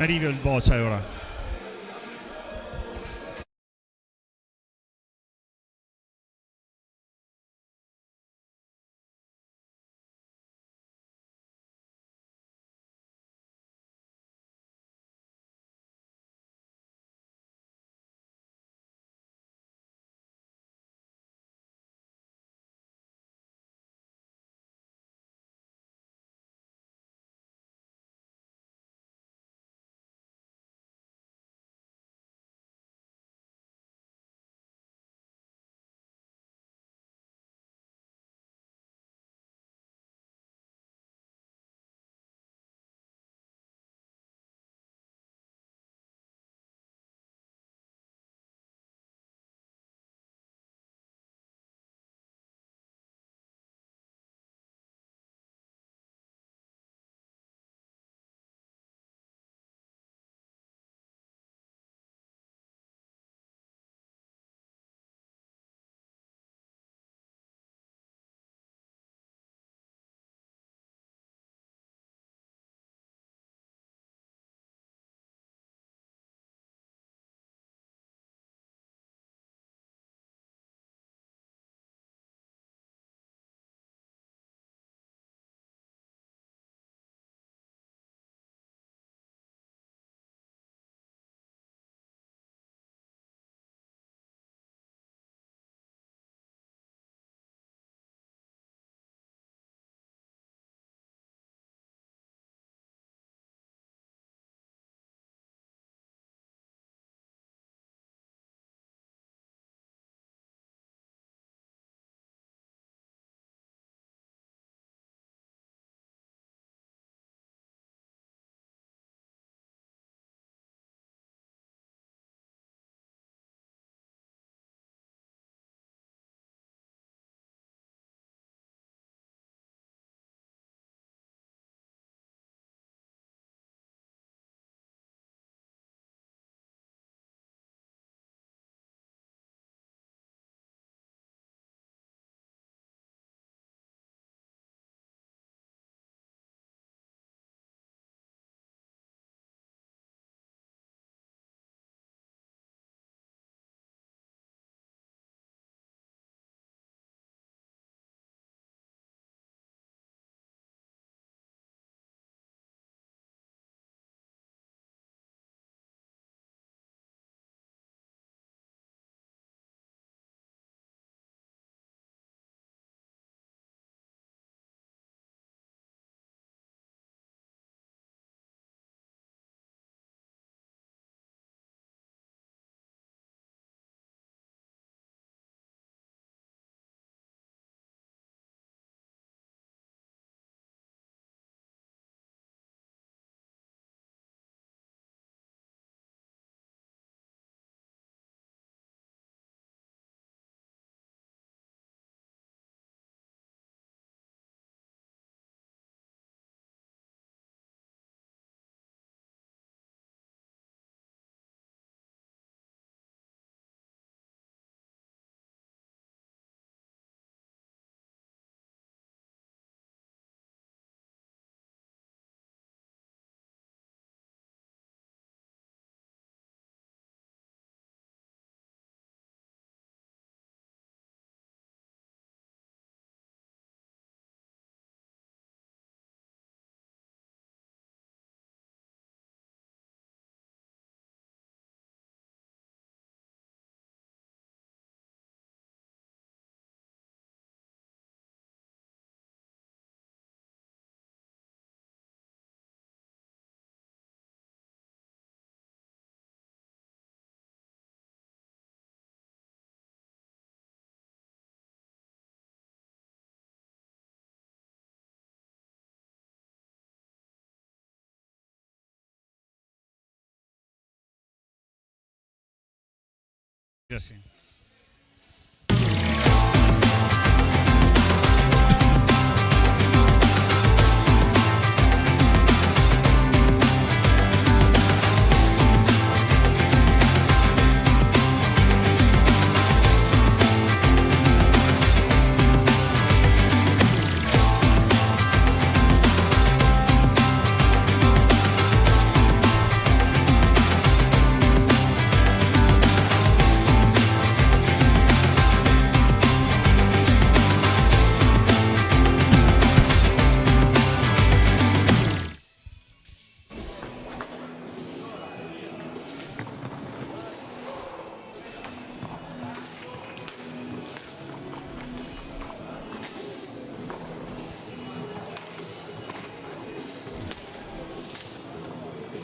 Arriva il voce ora. Sì.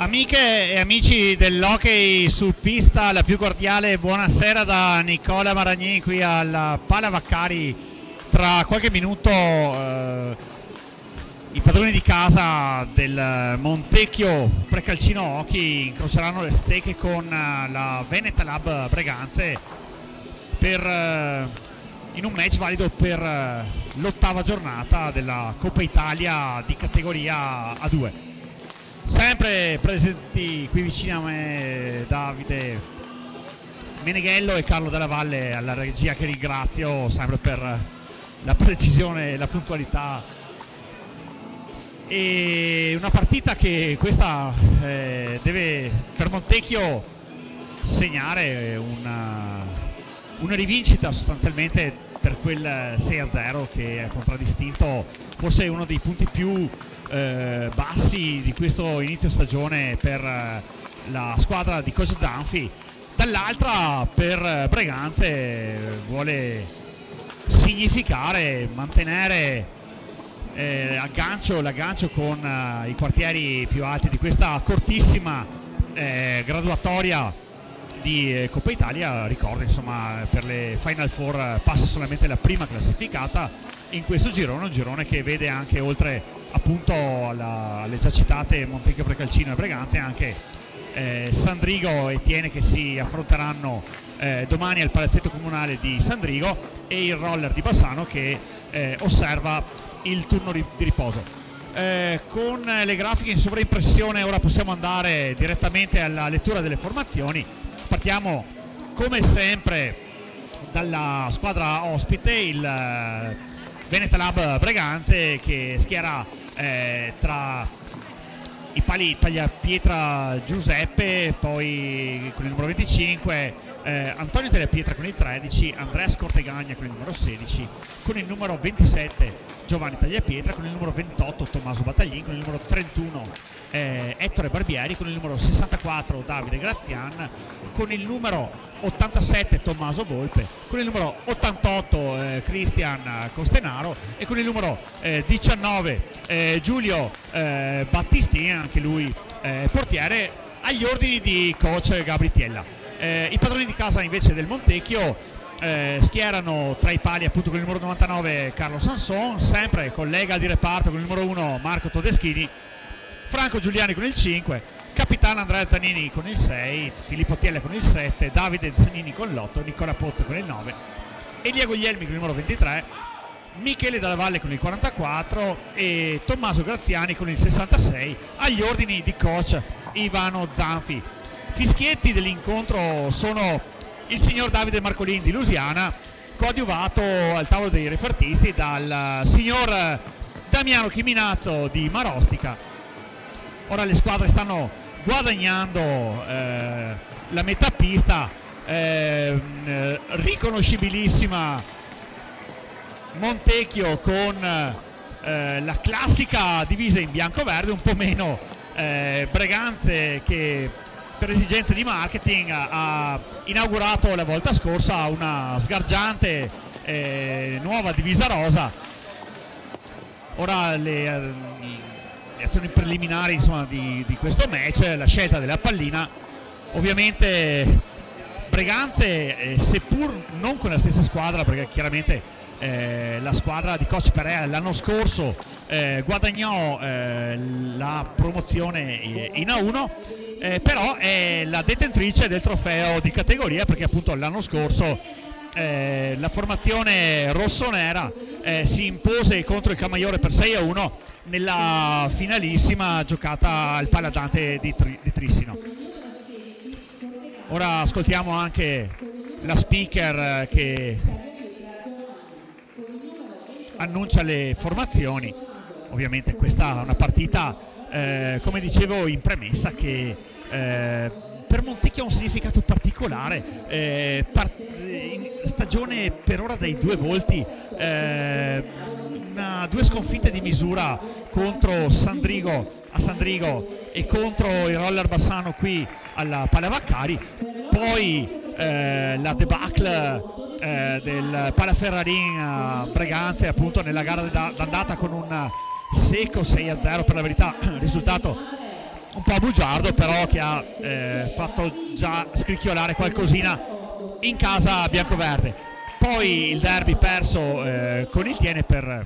Amiche e amici dell'hockey su pista, la più cordiale buonasera da Nicola Maragnin qui al Pala Vaccari. Tra qualche minuto i padroni di casa del Montecchio Precalcino Hockey incroceranno le stecche con la Veneta Lab Breganze in un match valido per l'ottava giornata della Coppa Italia di categoria A2. Sempre presenti qui vicino a me Davide Meneghello e Carlo Della Valle alla regia, che ringrazio sempre per la precisione e la puntualità. E una partita che questa deve per Montecchio segnare una rivincita sostanzialmente per quel 6-0 che ha contraddistinto forse uno dei punti più bassi di questo inizio stagione per la squadra di coach Zanfi. Dall'altra per Breganze vuole significare mantenere l'aggancio con i quartieri più alti di questa cortissima graduatoria di Coppa Italia. Ricordo, insomma, per le Final Four passa solamente la prima classificata in questo girone, un girone che vede anche, oltre appunto alle già citate Montecchio Precalcino e Breganze, anche Sandrigo e Tiene, che si affronteranno domani al palazzetto comunale di Sandrigo, e il Roller di Bassano che osserva il turno di riposo. Con le grafiche in sovraimpressione ora possiamo andare direttamente alla lettura delle formazioni. Partiamo come sempre dalla squadra ospite, il Veneta Lab Breganze, che schiera tra i pali Tagliapietra Giuseppe, poi con il numero 25 Antonio Tagliapietra con il 13, Andrea Scortegagna con il numero 16, con il numero 27 Giovanni Tagliapietra, con il numero 28 Tommaso Battaglin, con il numero 31 Ettore Barbieri, con il numero 64 Davide Grazian, con il numero 87 Tommaso Volpe, con il numero 88 Cristian Costenaro e con il numero 19 Giulio Battistini, anche lui portiere, agli ordini di coach Gabritiella. I padroni di casa invece del Montecchio schierano tra i pali appunto con il numero 99 Carlo Sanson, sempre collega di reparto con il numero 1 Marco Todeschini, Franco Giuliani con il 5, capitano Andrea Zanini con il 6, Filippo Tielle con il 7, Davide Zanini con l'8, Nicola Pozzo con il 9, Elia Guglielmi con il numero 23, Michele Dalla Valle con il 44 e Tommaso Graziani con il 66, agli ordini di coach Ivano Zanfi. Fischietti dell'incontro sono il signor Davide Marcolin di Lusiana, coadiuvato al tavolo dei refertisti dal signor Damiano Chiminazzo di Marostica. Ora le squadre stanno guadagnando la metà pista, riconoscibilissima Montecchio con la classica divisa in bianco-verde, un po' meno Breganze, che per esigenze di marketing ha inaugurato la volta scorsa una sgargiante nuova divisa rosa. Ora le azioni preliminari, insomma, di questo match, la scelta della pallina, ovviamente Breganze, seppur non con la stessa squadra, perché chiaramente la squadra di coach Perea l'anno scorso guadagnò la promozione in A1, però è la detentrice del trofeo di categoria, perché appunto l'anno scorso la formazione rossonera si impose contro il Camaiore per 6-1 nella finalissima giocata al Paladante di Trissino. Ora ascoltiamo anche la speaker che annuncia le formazioni. Ovviamente questa è una partita, come dicevo in premessa, che per Montecchio ha un significato particolare, in stagione per ora dai due volti, due sconfitte di misura contro a Sandrigo e contro il Roller Bassano qui alla Pala Vaccari, poi la debacle del Palaferrarin Breganze appunto nella gara d'andata con un secco 6-0, per la verità risultato un po' bugiardo, però che ha fatto già scricchiolare qualcosina in casa biancoverde. Poi il derby perso con il Tiene per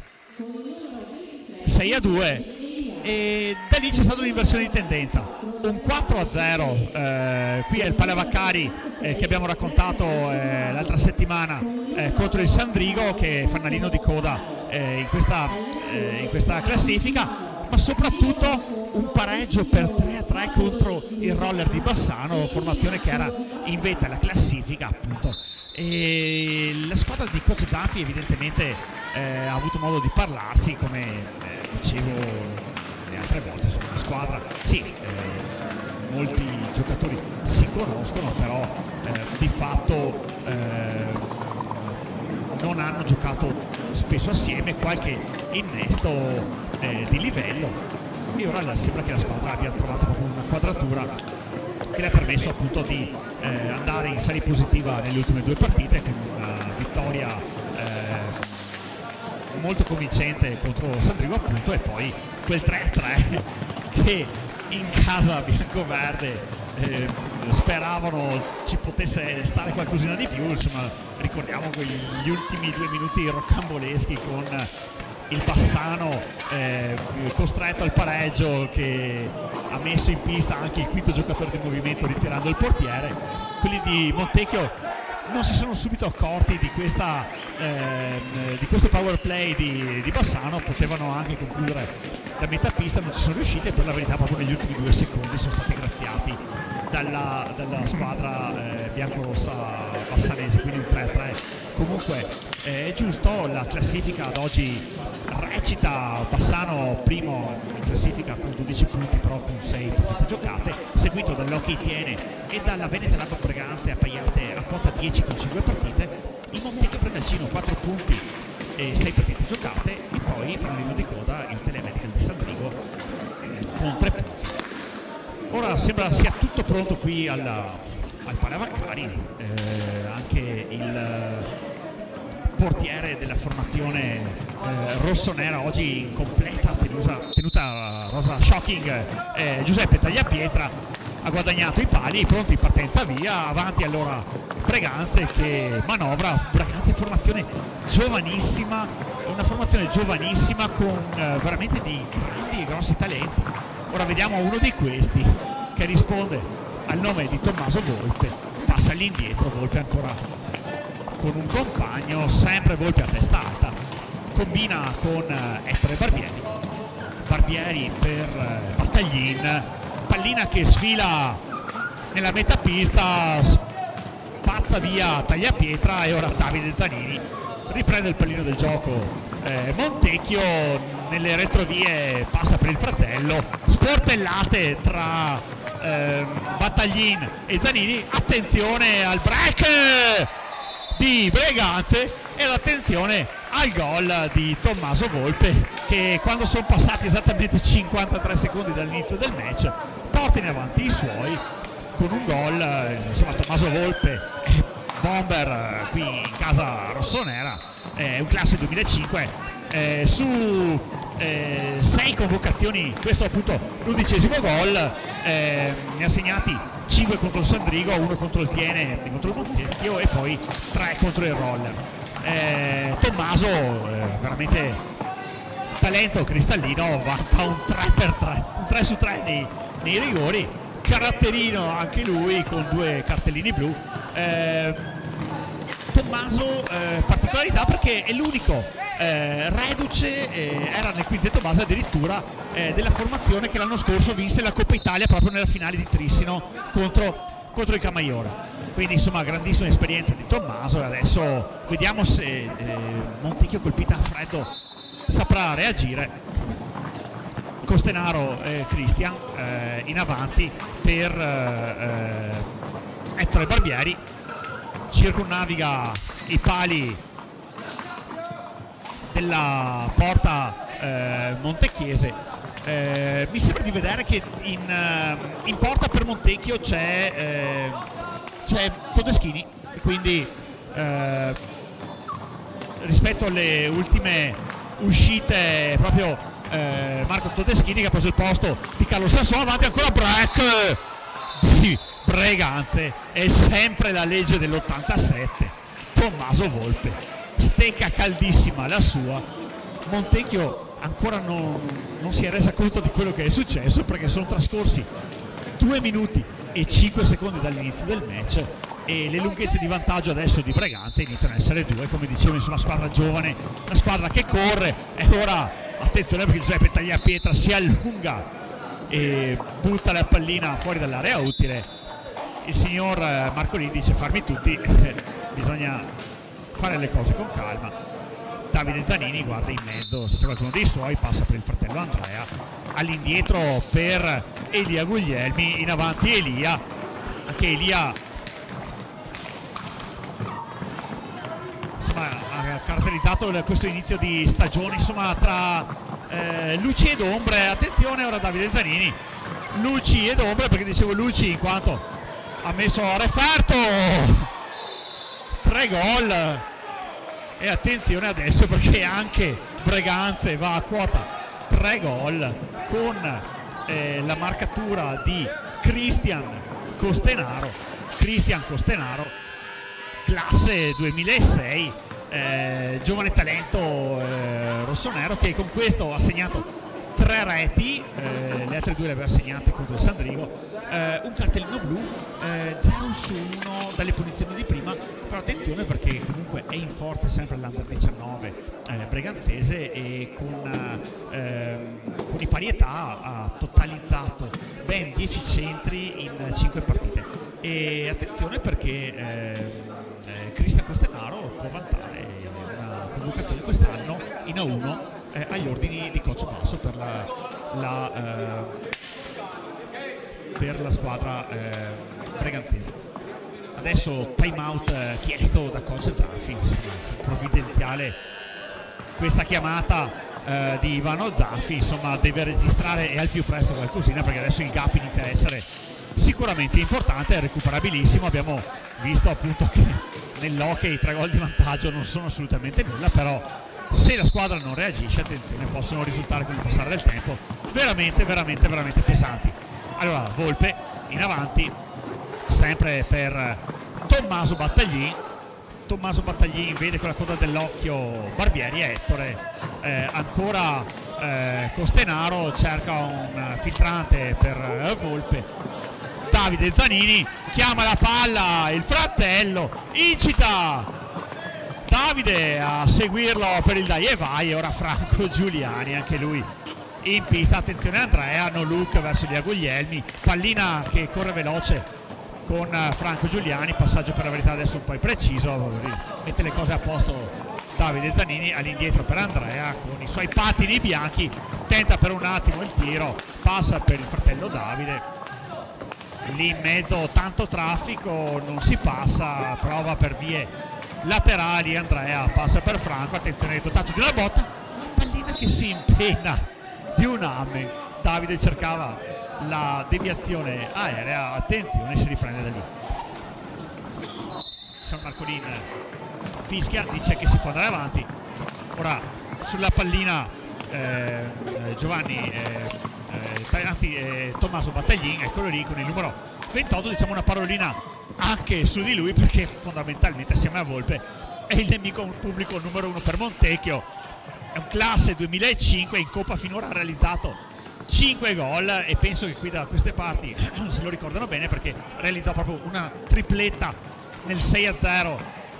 6-2 e da lì c'è stata un'inversione di tendenza, un 4-0 qui al Palavaccari che abbiamo raccontato l'altra settimana contro il Sandrigo, che è fanalino di coda in questa classifica, ma soprattutto un pareggio per 3-3 contro il Roller di Bassano, formazione che era in vetta alla classifica appunto. E la squadra di coach Zampi evidentemente ha avuto modo di parlarsi, come dicevo le altre volte, insomma la squadra sì, molti giocatori si conoscono, però di fatto non hanno giocato spesso assieme, qualche innesto di livello, e ora sembra che la squadra abbia trovato proprio una quadratura che le ha permesso appunto di andare in serie positiva nelle ultime 2 partite, con una vittoria molto convincente contro Sandrigo appunto, e poi quel 3-3 che in casa biancoverde speravano ci potesse stare qualcosina di più. Insomma, ricordiamo gli ultimi 2 minuti rocamboleschi con il Bassano costretto al pareggio, che ha messo in pista anche il quinto giocatore di movimento ritirando il portiere. Quelli di Montecchio non si sono subito accorti di questo power play di Bassano, potevano anche concludere da metà pista, non ci sono riusciti, e per la verità proprio negli ultimi 2 secondi sono stati graziati dalla squadra biancorossa bassanese, quindi un 3-3 comunque è giusto. La classifica ad oggi recita Bassano primo in classifica con 12 punti, però con 6 partite giocate, seguito dall'Hockey Tiene e dalla Veneta Lago Breganze appaiate a quota 10 con 5 partite, il Montecchio Pregalcino 4 punti e 6 partite giocate, e poi fanalino di coda il Telemedical di Sandrigo con 3 punti. Ora sembra sia tutto pronto qui al Palavaccari, anche il portiere della formazione rossonera oggi in completa tenuta rosa shocking, Giuseppe Tagliapietra, ha guadagnato i pali, pronti in partenza via, avanti allora Breganze che manovra. Breganze formazione giovanissima, una formazione giovanissima con veramente di grandi e grossi talenti. Ora vediamo uno di questi che risponde al nome di Tommaso Volpe, passa all'indietro, Volpe ancora con un compagno, sempre Volpe a testa alta, combina con Ettore Barbieri per Battaglin, pallina che sfila nella metapista, spazza via Tagliapietra, e ora Davide Zanini riprende il pallino del gioco. Montecchio nelle retrovie passa per il fratello, sportellate tra Battaglin e Zanini, attenzione al break di Breganze e l'attenzione al gol di Tommaso Volpe, che quando sono passati esattamente 53 secondi dall'inizio del match porta in avanti i suoi con un gol. Insomma, Tommaso Volpe è bomber qui in casa rossonera, è un classe 2005, su 6 convocazioni questo appunto l'11° gol, ne ha segnati 5 contro il Sandrigo, 1 contro il Tiene, contro il Montecchio, e poi 3 contro il Roller. Tommaso veramente talento cristallino, vanta un 3x3, un 3 su 3 nei rigori, caratterino anche lui con 2 cartellini blu. Tommaso particolarità perché è l'unico reduce, era nel quintetto base addirittura della formazione che l'anno scorso vinse la Coppa Italia proprio nella finale di Trissino contro il Camaiore. Quindi insomma grandissima esperienza di Tommaso, e adesso vediamo se Montecchio, colpita a freddo, saprà reagire. Costenaro Cristian in avanti per Ettore Barbieri, circonnaviga i pali della porta montecchiese. Mi sembra di vedere che in porta per Montecchio c'è Todeschini, quindi rispetto alle ultime uscite proprio Marco Todeschini, che ha preso il posto di Carlo Sansone. Avanti ancora break di Breganze, è sempre la legge dell'87. Tommaso Volpe stecca caldissima la sua. Montecchio ancora non si è resa conto di quello che è successo, perché sono trascorsi 2 minuti e 5 secondi dall'inizio del match e le lunghezze di vantaggio adesso di Breganze iniziano a essere 2. Come dicevo, insomma, squadra giovane, una squadra che corre. E ora attenzione, perché Giuseppe Tagliapietra si allunga e butta la pallina fuori dall'area utile. Il signor Marcolini dice: farmi tutti, bisogna fare le cose con calma. Davide Zanini guarda in mezzo se c'è qualcuno dei suoi, passa per il fratello Andrea, all'indietro per Elia Guglielmi, in avanti Elia, anche Elia insomma ha caratterizzato questo inizio di stagione, insomma, tra luci ed ombre. Attenzione ora Davide Zanini, luci ed ombre, perché dicevo luci in quanto ha messo a referto 3 gol. E attenzione adesso, perché anche Breganze va a quota 3 gol con la marcatura di Cristian Costenaro, classe 2006, giovane talento rossonero, che con questo ha segnato 3 reti, le altre 2 le aveva segnate contro il Sandrigo, un cartellino blu, 0 su 1 dalle punizioni di prima. Però attenzione, perché comunque è in forza sempre l'Under 19 breganzese, e con i pari età ha totalizzato ben 10 centri in 5 partite. E attenzione, perché Cristian Costenaro può vantare una convocazione quest'anno in A1 agli ordini di coach Basso per la squadra breganzese. Adesso time out chiesto da coach Zaffi, provvidenziale questa chiamata di Ivano Zaffi, insomma deve registrare e al più presto qualcosina, perché adesso il gap inizia a essere sicuramente importante, è recuperabilissimo. Abbiamo visto appunto che nell'hockey i 3 gol di vantaggio non sono assolutamente nulla, però se la squadra non reagisce, attenzione, possono risultare con il passare del tempo veramente pesanti. Allora Volpe in avanti, sempre per Tommaso Battaglin. Vede con la coda dell'occhio Barbieri e Ettore, ancora Costenaro cerca un filtrante per Volpe. Davide Zanini chiama la palla, il fratello incita Davide a seguirlo per il dai e vai. Ora Franco Giuliani, anche lui in pista. Attenzione Andrea, no look verso Elia Guglielmi, pallina che corre veloce con Franco Giuliani, passaggio per la verità adesso un po' impreciso, mette le cose a posto Davide Zanini. All'indietro per Andrea con i suoi pattini bianchi, tenta per un attimo il tiro, passa per il fratello Davide, lì in mezzo tanto traffico, non si passa, prova per vie laterali Andrea, passa per Franco, attenzione, dotato di una botta, pallina che si impenna di un amen. Davide cercava la deviazione aerea, attenzione, si riprende da lì. San Marcolin fischia, dice che si può andare avanti. Ora sulla pallina Tommaso Battaglin, eccolo lì con il numero 28, diciamo una parolina anche su di lui, perché fondamentalmente assieme a Volpe è il nemico pubblico numero 1 per Montecchio. È un classe 2005, in Coppa finora ha realizzato 5 gol, e penso che qui da queste parti se lo ricordano bene, perché realizzò proprio una tripletta nel 6-0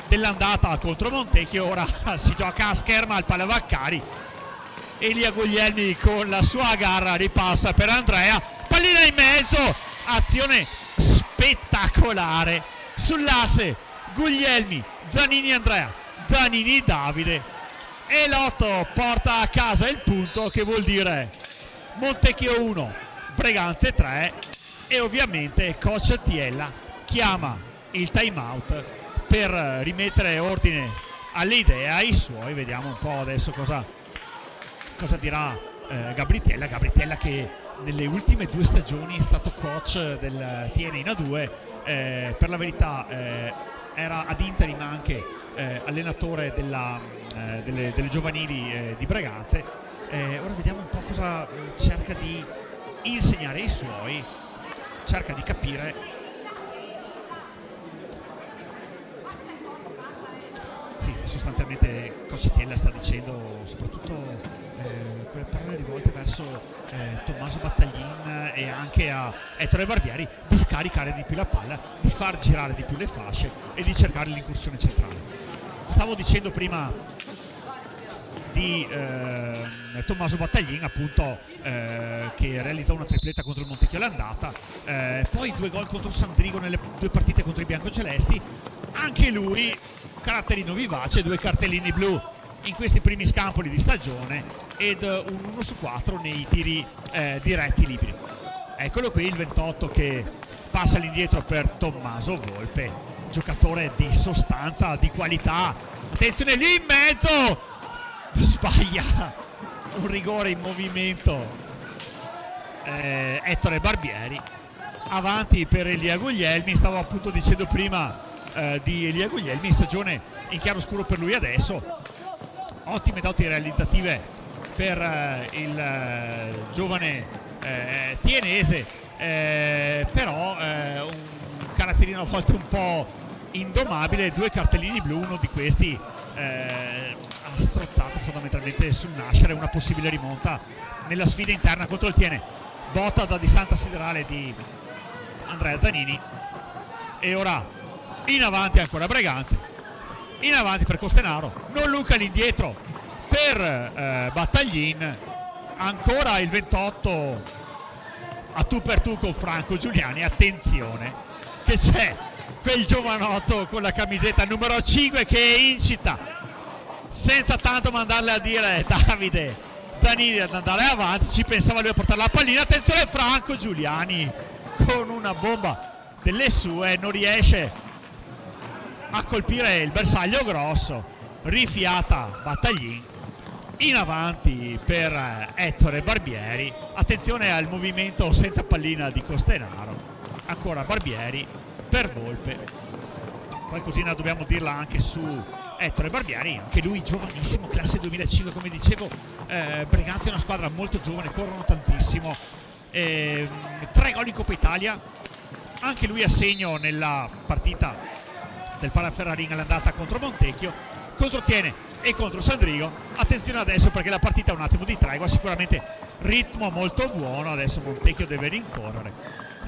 dell'andata contro Montecchio. Ora si gioca a scherma al Palavaccari, Elia Guglielmi con la sua garra ripassa per Andrea, pallina in mezzo, azione spettacolare sull'asse Guglielmi, Zanini Andrea, Zanini Davide, e Lotto porta a casa il punto, che vuol dire Montecchio 1, Breganze 3, e ovviamente coach Tiella chiama il time out per rimettere ordine alle idee ai suoi. Vediamo un po' adesso cosa dirà Gabritiella, che nelle ultime 2 stagioni è stato coach del TN in A2, per la verità era ad interim anche allenatore delle giovanili di Breganze. Ora vediamo un po' cosa cerca di insegnare ai suoi, cerca di capire. Sì, sostanzialmente Cocciatella sta dicendo soprattutto quelle parole rivolte verso Tommaso Battaglin e anche a Ettore Barbieri di scaricare di più la palla, di far girare di più le fasce e di cercare l'incursione centrale. Stavo dicendo prima di Tommaso Battaglin, appunto, che realizza una tripletta contro il Montecchio all'andata, poi 2 gol contro Sandrigo nelle 2 partite contro i biancocelesti, anche lui caratterino vivace, 2 cartellini blu in questi primi scampoli di stagione ed un 1 su 4 nei tiri diretti liberi. Eccolo qui il 28 che passa all'indietro per Tommaso Volpe, giocatore di sostanza, di qualità. Attenzione lì in mezzo, sbaglia un rigore in movimento Ettore Barbieri. Avanti per Elia Guglielmi, stavo appunto dicendo prima di Elia Guglielmi, stagione in chiaroscuro per lui adesso, ottime doti realizzative per il giovane tienese, però un caratterino a volte un po' indomabile, 2 cartellini blu, uno di questi ha strozzato fondamentalmente sul nascere una possibile rimonta nella sfida interna contro il Tiene. Botta da distanza siderale di Andrea Zanini e ora in avanti ancora Breganze, in avanti per Costenaro, non Luca all'indietro per Battaglin, ancora il 28 a tu per tu con Franco Giuliani. Attenzione che c'è quel giovanotto con la camisetta numero 5 che incita senza tanto mandarle a dire Davide Zanini ad andare avanti, ci pensava lui a portare la pallina. Attenzione Franco Giuliani con una bomba delle sue, non riesce a colpire il bersaglio grosso, rifiata Battaglin, in avanti per Ettore Barbieri. Attenzione al movimento senza pallina di Costenaro, ancora Barbieri per Volpe. Qualcosina dobbiamo dirla anche su Ettore Barbieri, anche lui giovanissimo, classe 2005, come dicevo. Breganze è una squadra molto giovane, corrono tantissimo, 3 gol in Coppa Italia, anche lui a segno nella partita del Paraferrarin all'andata contro Montecchio, contro Tiene e contro Sandrigo. Attenzione adesso perché la partita è un attimo di tregua, sicuramente ritmo molto buono, adesso Montecchio deve rincorrere.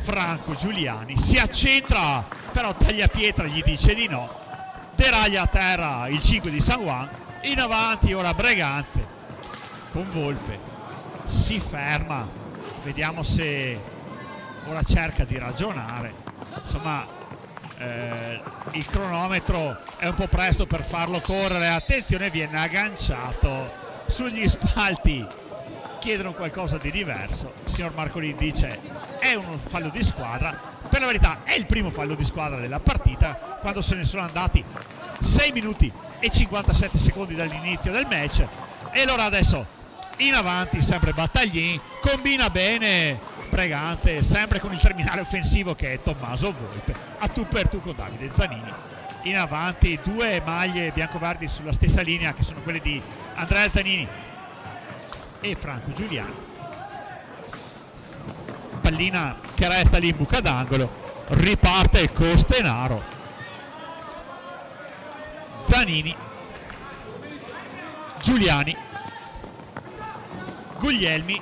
Franco Giuliani si accentra, però Tagliapietra gli dice di no, deraglia a terra il 5 di San Juan, in avanti ora Breganze con Volpe, si ferma, vediamo se ora cerca di ragionare, insomma il cronometro è un po' presto per farlo correre. Attenzione, viene agganciato sugli spalti, chiedono qualcosa di diverso, il signor Marcolini dice è un fallo di squadra, per la verità è il primo fallo di squadra della partita quando se ne sono andati 6 minuti e 57 secondi dall'inizio del match. E allora adesso in avanti sempre Battaglin, combina bene Breganze, sempre con il terminale offensivo che è Tommaso Volpe, a tu per tu con Davide Zanini. In avanti 2 maglie biancoverdi sulla stessa linea che sono quelle di Andrea Zanini e Franco Giuliani. Pallina che resta lì in buca d'angolo, riparte Costenaro, Zanini, Giuliani, Guglielmi,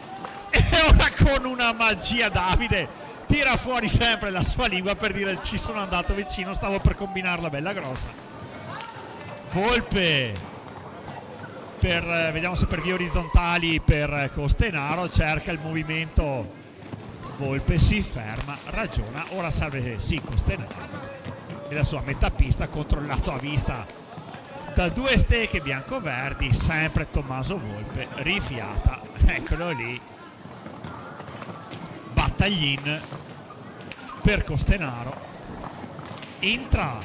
e ora con una magia Davide tira fuori sempre la sua lingua per dire ci sono andato vicino, stavo per combinarla bella grossa. Volpe vediamo se per vie orizzontali per Costenaro, cerca il movimento, Volpe si ferma, ragiona, ora serve sì Costenaro nella sua metà pista, controllato a vista da 2 stecche biancoverdi, sempre Tommaso Volpe, rifiata, eccolo lì Battaglin per Costenaro, entra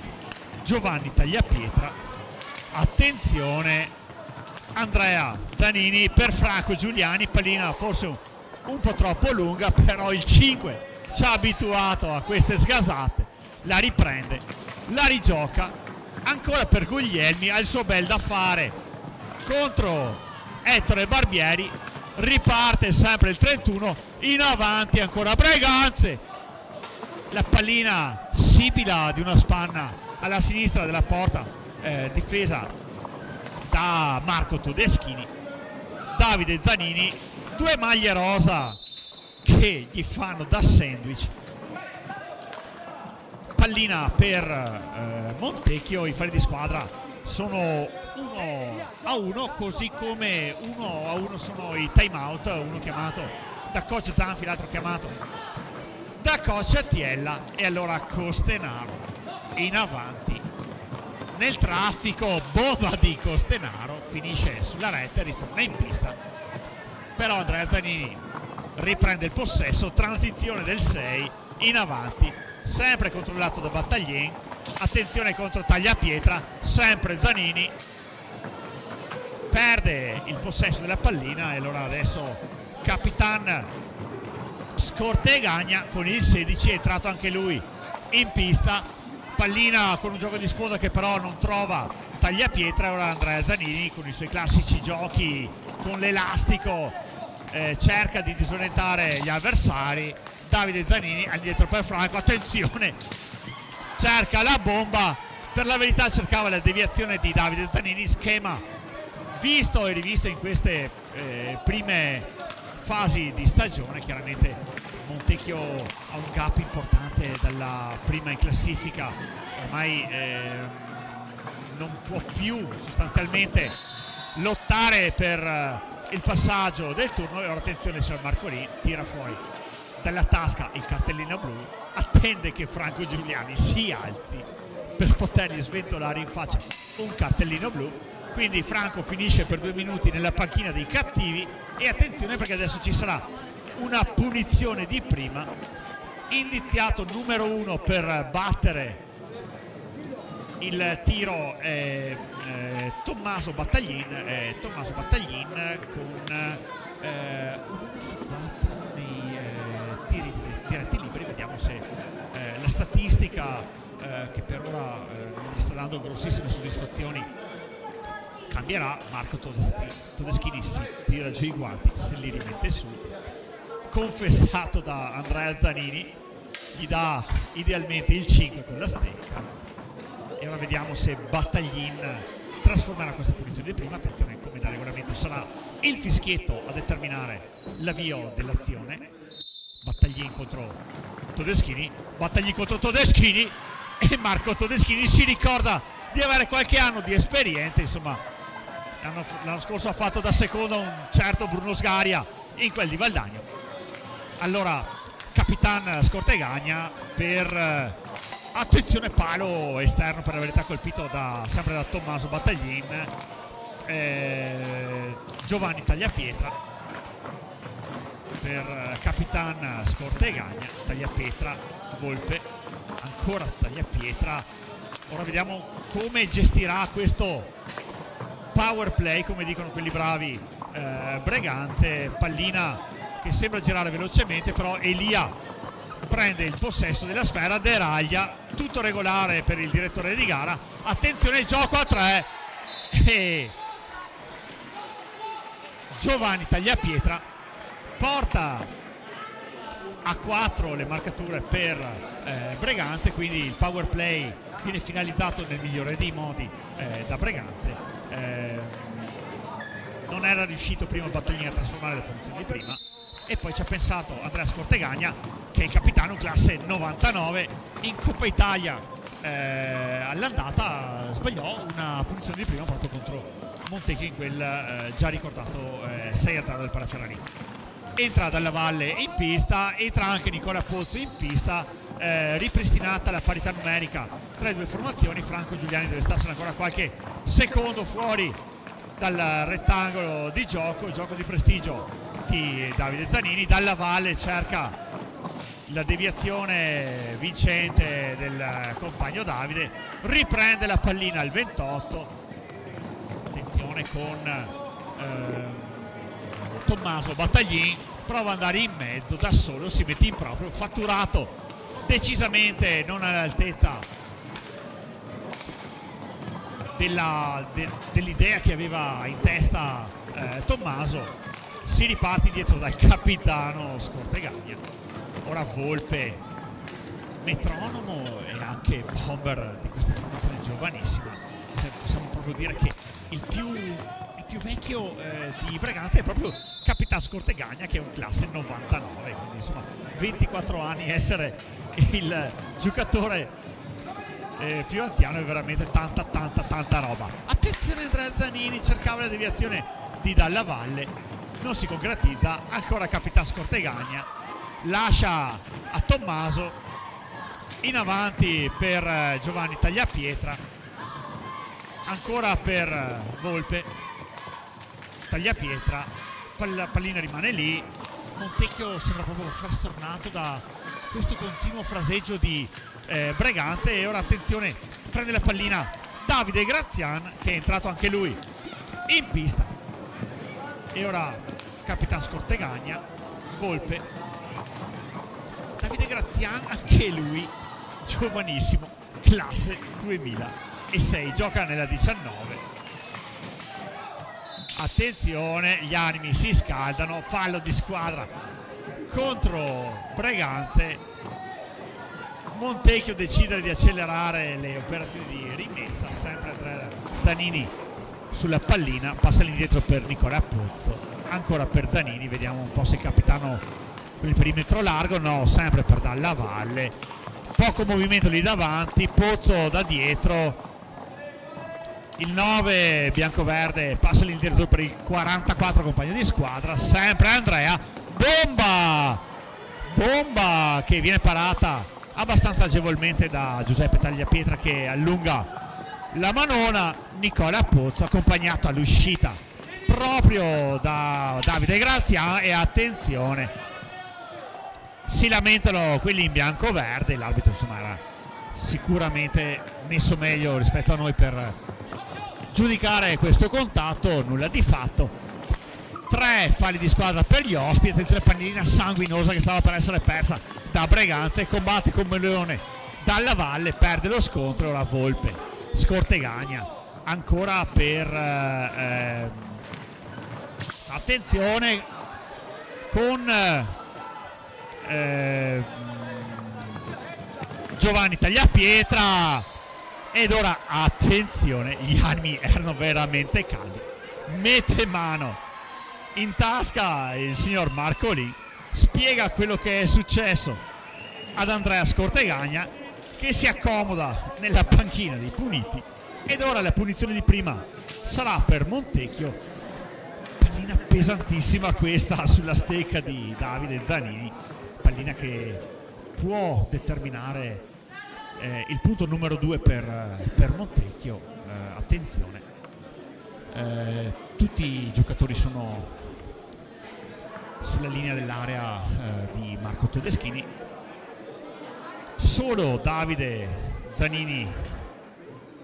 Giovanni Tagliapietra, attenzione Andrea Zanini per Franco Giuliani, pallina forse un po' troppo lunga, però il 5 ci ha abituato a queste sgasate, la riprende, la rigioca ancora per Guglielmi, ha il suo bel da fare contro Ettore Barbieri, riparte sempre il 31, in avanti ancora Breganze, la pallina sibila di una spanna alla sinistra della porta, difesa da Marco Todeschini. Davide Zanini, due maglie rosa che gli fanno da sandwich. Pallina per Montecchio, i fari di squadra sono 1-1, così come 1-1 sono i time out, uno chiamato da coach Zanfi, l'altro chiamato da coach Attiella. E allora Costenaro in avanti nel traffico, bomba di Costenaro, finisce sulla rete e ritorna in pista, però Andrea Zanini riprende il possesso, transizione del 6 in avanti, sempre controllato da Battaglien, attenzione contro Tagliapietra, sempre Zanini perde il possesso della pallina. E allora adesso Capitan Scortegagna con il 16 è entrato anche lui in pista, pallina con un gioco di sponda che però non trova Tagliapietra. Ora Andrea Zanini con i suoi classici giochi con l'elastico cerca di disorientare gli avversari. Davide Zanini all'indietro per Franco, attenzione, cerca la bomba, per la verità cercava la deviazione di Davide Zanini, schema visto e rivisto in queste prime fasi di stagione. Chiaramente Montecchio ha un gap importante dalla prima in classifica, ormai non può più sostanzialmente lottare per il passaggio del turno. E ora attenzione, signor Marcolin tira fuori dalla tasca il cartellino blu, attende che Franco Giuliani si alzi per potergli sventolare in faccia un cartellino blu. Quindi Franco finisce per 2 minuti nella panchina dei cattivi. E attenzione perché adesso ci sarà una punizione di prima, indiziato numero 1 per battere il tiro Tommaso Battaglin con un 1 su 4 nei tiri diretti liberi. Vediamo se la statistica che per ora non gli sta dando grossissime soddisfazioni cambierà. Marco Todeschini si tira giù i guanti, se li rimette su, confessato da Andrea Zanini, gli dà idealmente il 5 con la stecca. E ora vediamo se Battaglin trasformerà questa punizione di prima. Attenzione, come da regolamento sarà il fischietto a determinare l'avvio dell'azione. Battaglin contro Todeschini, Battaglin contro Todeschini, e Marco Todeschini si ricorda di avere qualche anno di esperienza, insomma l'anno scorso ha fatto da secondo un certo Bruno Sgaria in quel di Valdagno. Allora Capitan Scortegagna per attenzione, palo esterno per la verità colpito sempre da Tommaso Battaglin. Giovanni Tagliapietra per Capitan Scortegagna, Tagliapietra, Volpe, ancora Tagliapietra. Ora vediamo come gestirà questo power play, come dicono quelli bravi Breganze. Pallina che sembra girare velocemente, però Elia prende il possesso della sfera, deraglia, tutto regolare per il direttore di gara. Attenzione, gioco a 3 e Giovanni Tagliapietra porta a 4 le marcature per Breganze, quindi il power play viene finalizzato nel migliore dei modi da Breganze. Non era riuscito prima Battaglini a trasformare le posizioni di prima, e poi ci ha pensato Andrea Scortegagna, che è il capitano classe 99. In Coppa Italia all'andata sbagliò una punizione di prima proprio contro Montecchio in quel già ricordato 6-0 del Paraferrari. Entra Dalla Valle in pista, entra anche Nicola Pozzo in pista, ripristinata la parità numerica tra le due formazioni. Franco Giuliani deve starsene ancora qualche secondo fuori dal rettangolo di gioco di prestigio di Davide Zanini. Dalla Valle cerca la deviazione vincente del compagno Davide, riprende la pallina al 28. Attenzione con Tommaso Battaglin, prova ad andare in mezzo da solo, si mette in proprio, fatturato decisamente non all'altezza dell'idea che aveva in testa Tommaso. Si riparte dietro dal capitano Scortegagna. Ora Volpe, metronomo e anche bomber di questa formazione giovanissima. Possiamo proprio dire che il più vecchio di Braganza è proprio capitano Scortegagna, che è un classe 99, quindi insomma 24 anni, essere il giocatore più anziano è veramente tanta roba. Attenzione, Andrea Zanini cercava la deviazione di Dalla Valle, non si concretizza. Ancora capitano Scortegagna, lascia a Tommaso, in avanti per Giovanni Tagliapietra, ancora per Volpe, Tagliapietra, pallina rimane lì. Montecchio sembra proprio frastornato da questo continuo fraseggio di Braganza. E ora attenzione, prende la pallina Davide Grazian, che è entrato anche lui in pista. E ora capitano Scortegagna, Volpe, Davide Grazian, anche lui giovanissimo, classe 2006, gioca nella 19. Attenzione, gli animi si scaldano, fallo di squadra contro Braganze. Montecchio decide di accelerare le operazioni di rimessa, sempre Andrea Zanini sulla pallina, passa all'indietro per Nicola Pozzo, ancora per Zanini, vediamo un po' se il capitano con il perimetro largo, no, sempre per Dalla Valle, poco movimento lì davanti, Pozzo da dietro, il 9 biancoverde passa all'indietro per il 44 compagno di squadra, sempre Andrea, bomba che viene parata abbastanza agevolmente da Giuseppe Tagliapietra, che allunga la manona. Nicola Pozzo accompagnato all'uscita proprio da Davide Grazian. E attenzione, si lamentano quelli in bianco-verde, l'arbitro insomma era sicuramente messo meglio rispetto a noi per giudicare questo contatto, nulla di fatto. 3 falli di squadra per gli ospiti. Attenzione, pallina sanguinosa che stava per essere persa da Braganza, e combatte con Melone Dalla Valle, perde lo scontro. Ora Volpe, Scortegagna, ancora per attenzione con Giovanni Tagliapietra. Ed ora attenzione, gli animi erano veramente caldi, mette mano in tasca il signor Marcolin, spiega quello che è successo ad Andrea Scortegagna, che si accomoda nella panchina dei puniti. Ed ora la punizione di prima sarà per Montecchio, pallina pesantissima questa sulla stecca di Davide Zanini, pallina che può determinare il punto numero 2 per Montecchio. Attenzione, tutti i giocatori sono sulla linea dell'area di Marco Todeschini, solo Davide Zanini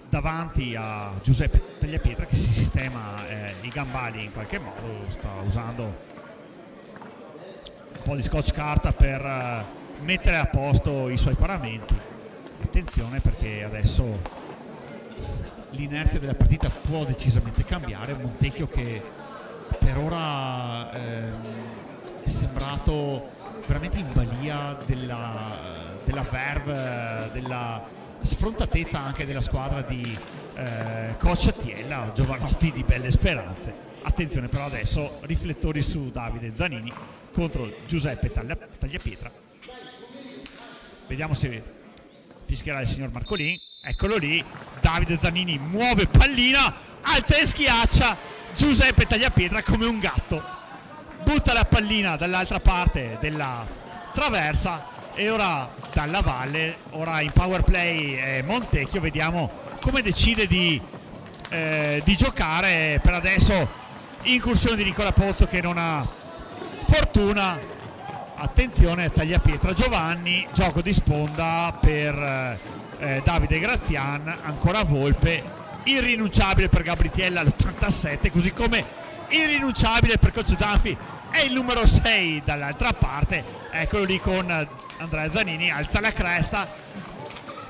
davanti a Giuseppe Tagliapietra, che si sistema i gambali in qualche modo, sta usando un po' di scotch carta per mettere a posto i suoi paramenti. Attenzione, perché adesso l'inerzia della partita può decisamente cambiare. Montecchio che per ora è sembrato veramente in balia della verve, della sfrontatezza anche della squadra di coach Attiella, Giovanotti di Belle Speranze. Attenzione però adesso, riflettori su Davide Zanini contro Giuseppe Tagliapietra. Vediamo se fischierà il signor Marcolin. Eccolo lì, Davide Zanini muove pallina, alza e schiaccia Giuseppe Tagliapietra come un gatto, butta la pallina dall'altra parte della traversa. E ora Dalla Valle, ora in power play Montecchio, vediamo come decide di giocare. Per adesso incursione di Nicola Pozzo che non ha fortuna. Attenzione, Tagliapietra Giovanni, gioco di sponda per Davide Grazian, ancora Volpe, irrinunciabile per Gabritiella all'87, così come irrinunciabile per coach Zanfi è il numero 6 dall'altra parte. Eccolo lì con Andrea Zanini, alza la cresta,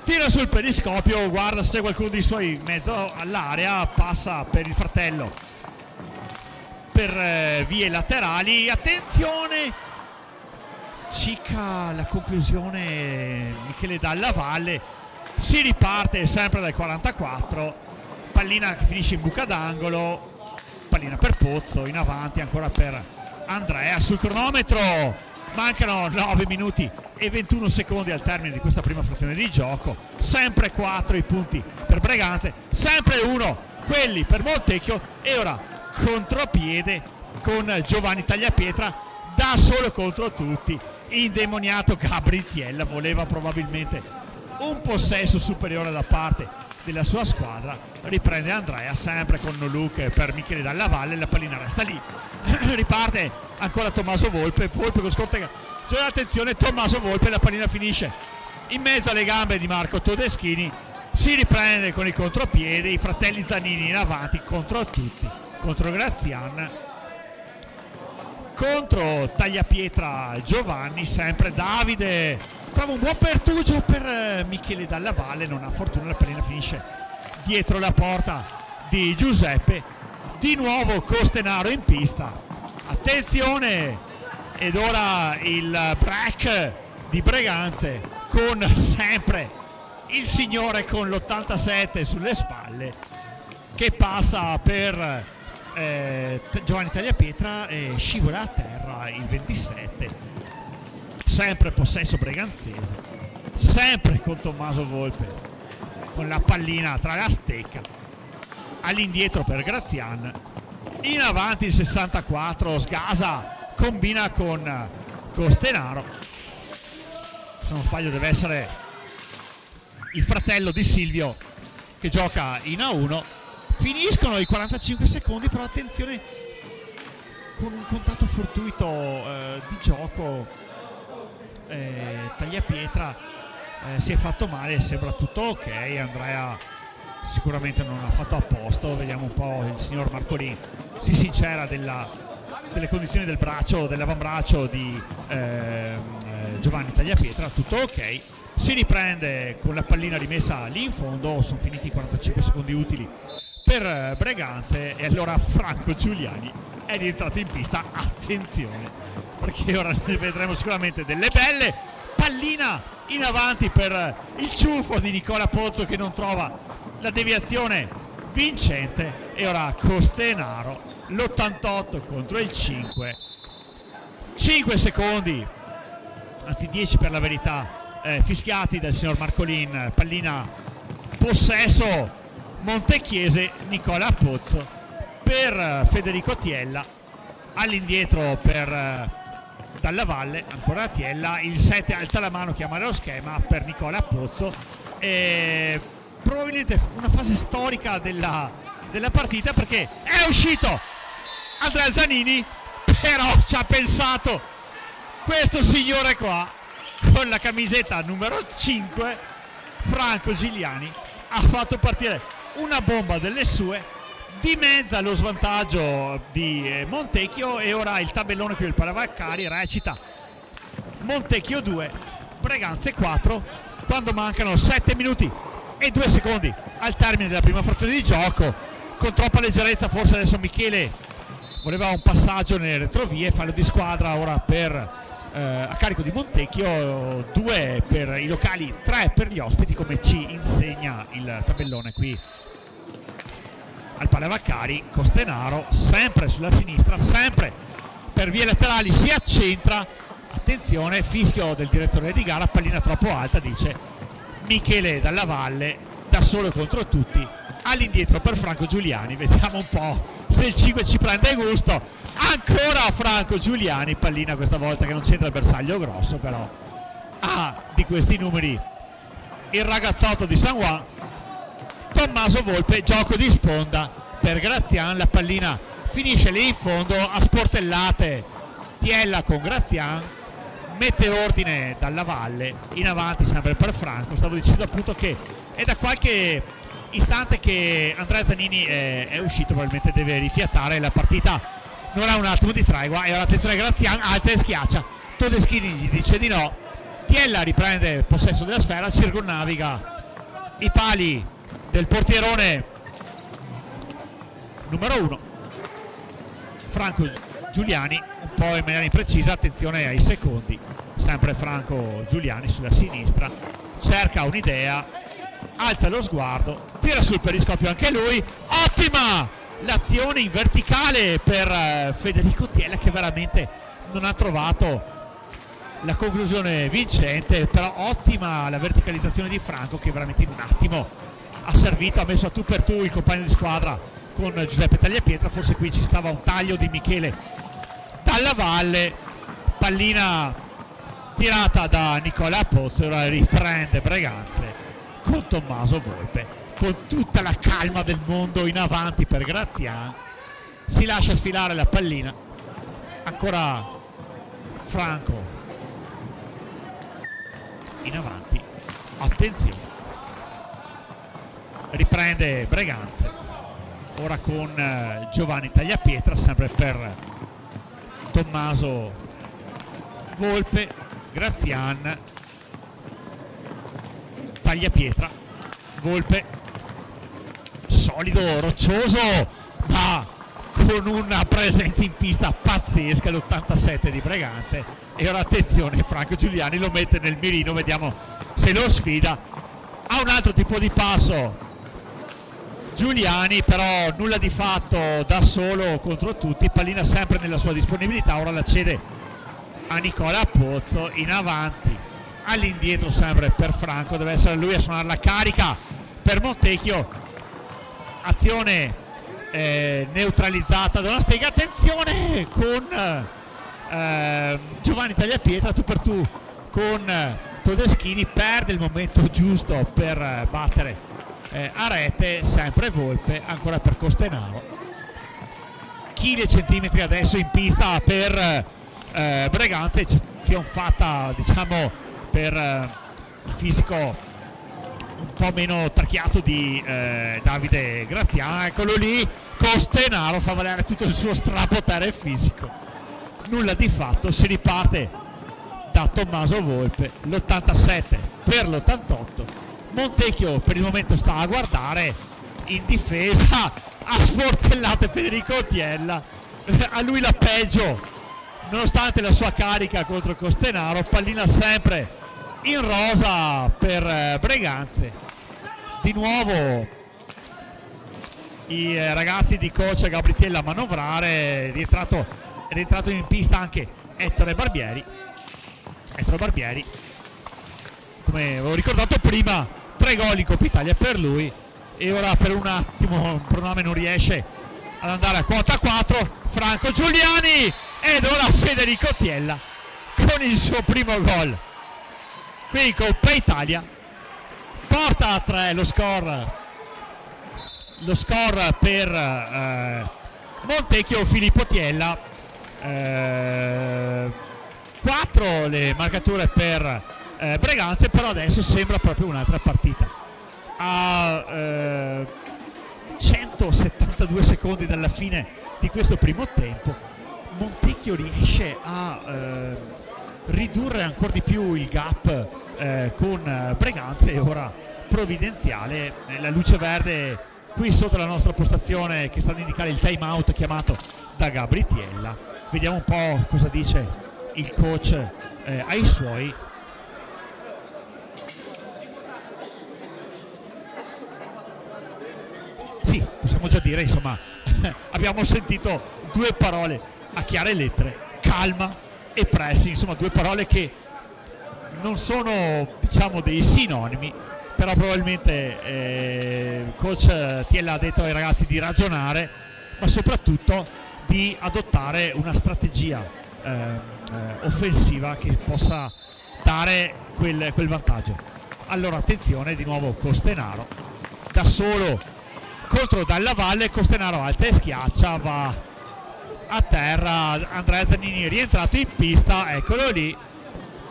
tira sul periscopio, guarda se qualcuno dei suoi in mezzo all'area, passa per il fratello per vie laterali. Attenzione, Cica la conclusione, Michele Dalla Valle. Si riparte sempre dal 44, pallina che finisce in buca d'angolo, pallina per Pozzo, in avanti ancora per Andrea. Sul cronometro mancano 9 minuti e 21 secondi al termine di questa prima frazione di gioco. Sempre 4 i punti per Breganze, sempre 1 quelli per Montecchio. E ora contropiede con Giovanni Tagliapietra, da solo contro tutti. Indemoniato Gabri Tiella voleva probabilmente un possesso superiore da parte della sua squadra. Riprende Andrea, sempre con no look per Michele Dalla Valle, la pallina resta lì. Riparte ancora Tommaso Volpe con scorta. Cioè, attenzione, Tommaso Volpe, la pallina finisce in mezzo alle gambe di Marco Todeschini. Si riprende con il contropiede, i fratelli Zanini in avanti contro tutti, contro Grazian, contro Tagliapietra Giovanni. Sempre Davide trova un buon pertugio per Michele Dalla Valle, non ha fortuna, la pallina finisce dietro la porta di Giuseppe. Di nuovo Costenaro in pista, attenzione, ed ora il break di Breganze con sempre il signore con l'87 sulle spalle che passa per Giovanni Tagliapietra e scivola a terra il 27. Sempre possesso breganzese, sempre con Tommaso Volpe con la pallina tra la stecca, all'indietro per Grazian, in avanti il 64, Sgasa combina con Costenaro, se non sbaglio deve essere il fratello di Silvio che gioca in A1. Finiscono i 45 secondi, però attenzione, con un contatto fortuito di gioco Tagliapietra si è fatto male, sembra tutto ok. Andrea sicuramente non ha fatto a posto, vediamo un po', il signor Marcolin si sincera delle condizioni del braccio, dell'avambraccio di Giovanni Tagliapietra. Tutto ok, si riprende con la pallina rimessa lì in fondo. Sono finiti i 45 secondi utili per Breganze e allora Franco Giuliani è rientrato in pista. Attenzione, perché ora ne vedremo sicuramente delle belle. Pallina in avanti per il ciuffo di Nicola Pozzo che non trova la deviazione vincente. E ora Costenaro, l'88 contro il 5 secondi, anzi 10 per la verità, fischiati dal signor Marcolin. Pallina possesso Montechiese, Nicola Pozzo per Federico Tiella, all'indietro per Dalla Valle, ancora Tiella, il 7 alza la mano, chiama lo schema per Nicola Pozzo. E probabilmente una fase storica della partita, perché è uscito Andrea Zanini, però ci ha pensato questo signore qua con la camiseta numero 5, Franco Giuliani, ha fatto partire una bomba delle sue, dimezza lo svantaggio di Montecchio. E ora il tabellone qui del Palavaccari recita Montecchio 2, Breganze 4, quando mancano 7 minuti e 2 secondi al termine della prima frazione di gioco. Con troppa leggerezza forse adesso Michele voleva un passaggio nelle retrovie, fallo di squadra ora per a carico di Montecchio, 2 per i locali, 3 per gli ospiti, come ci insegna il tabellone qui al Palavaccari. Costenaro sempre sulla sinistra, sempre per vie laterali, si accentra. Attenzione, fischio del direttore di gara, pallina troppo alta, dice Michele Dalla Valle, da solo contro tutti, all'indietro per Franco Giuliani. Vediamo un po' se il 5 ci prende gusto. Ancora Franco Giuliani, pallina questa volta che non c'entra il bersaglio grosso, però ha di questi numeri il ragazzotto di San Juan. Tommaso Volpe, gioco di sponda per Grazian, la pallina finisce lì in fondo a sportellate. Tiella con Grazian, mette ordine Dalla Valle, in avanti sempre per Franco. Stavo dicendo appunto che è da qualche istante che Andrea Zanini è uscito, probabilmente deve rifiatare, la partita non ha un attimo di tregua. E ora attenzione, Grazian alza e schiaccia, Todeschini gli dice di no. Tiella riprende possesso della sfera, circonnaviga i pali del portierone numero 1, Franco Giuliani un po' in maniera imprecisa, attenzione ai secondi, sempre Franco Giuliani sulla sinistra, cerca un'idea, alza lo sguardo, tira sul periscopio anche lui, ottima l'azione in verticale per Federico Tiella, che veramente non ha trovato la conclusione vincente, però ottima la verticalizzazione di Franco, che veramente in un attimo ha servito, ha messo a tu per tu il compagno di squadra con Giuseppe Tagliapietra. Forse qui ci stava un taglio di Michele Dalla Valle, pallina tirata da Nicola Pozzo, ora riprende Breganze con Tommaso Volpe con tutta la calma del mondo in avanti per Grazian, si lascia sfilare la pallina, ancora Franco in avanti, attenzione, riprende Breganze ora con Giovanni Tagliapietra, sempre per Tommaso Volpe, Grazian, Tagliapietra, Volpe, solido, roccioso, ma con una presenza in pista pazzesca, l'87 di Breganze. E ora attenzione, Franco Giuliani lo mette nel mirino, vediamo se lo sfida. Ha un altro tipo di passo Giuliani, però nulla di fatto da solo contro tutti, pallina sempre nella sua disponibilità, ora la cede a Nicola Pozzo, in avanti, all'indietro sempre per Franco, deve essere lui a suonare la carica per Montecchio, azione neutralizzata da una stega, attenzione con Giovanni Tagliapietra, tu per tu con Todeschini, perde il momento giusto per battere a rete, sempre Volpe, ancora per Costenaro, chili e centimetri adesso in pista per Breganze, eccezione fatta diciamo per il fisico un po' meno tarchiato di Davide Grazian. Eccolo lì, Costenaro fa valere tutto il suo strapotere fisico, nulla di fatto, si riparte da Tommaso Volpe, l'87 per l'88. Montecchio per il momento sta a guardare, in difesa ha sportellato Federico Tiella, a lui la peggio nonostante la sua carica contro Costenaro, pallina sempre in rosa per Breganze. Di nuovo i ragazzi di coach Gabritiella a manovrare, è rientrato in pista anche Ettore Barbieri, come avevo ricordato prima, 3 gol in Coppa Italia per lui, e ora per un attimo Pronome non riesce ad andare a quota 4. Franco Giuliani ed ora Federico Tiella con il suo primo gol qui in Coppa Italia, porta a 3 lo score per Montecchio. Filippo Tiella, 4 le marcature per Breganze, però adesso sembra proprio un'altra partita. A 172 secondi dalla fine di questo primo tempo Montecchio riesce a ridurre ancora di più il gap con Breganze, e ora provvidenziale la luce verde qui sotto la nostra postazione che sta ad indicare il time out chiamato da Gabritiella. Vediamo un po' cosa dice il coach ai suoi. Sì, possiamo già dire, insomma, abbiamo sentito 2 parole a chiare lettere: calma e pressing, insomma 2 parole che non sono diciamo dei sinonimi, però probabilmente coach Tiella ha detto ai ragazzi di ragionare, ma soprattutto di adottare una strategia offensiva che possa dare quel vantaggio. Allora attenzione, di nuovo Costenaro da solo contro Dalla Valle, Costenaro alza e schiaccia, va a terra, Andrea Zanini è rientrato in pista, eccolo lì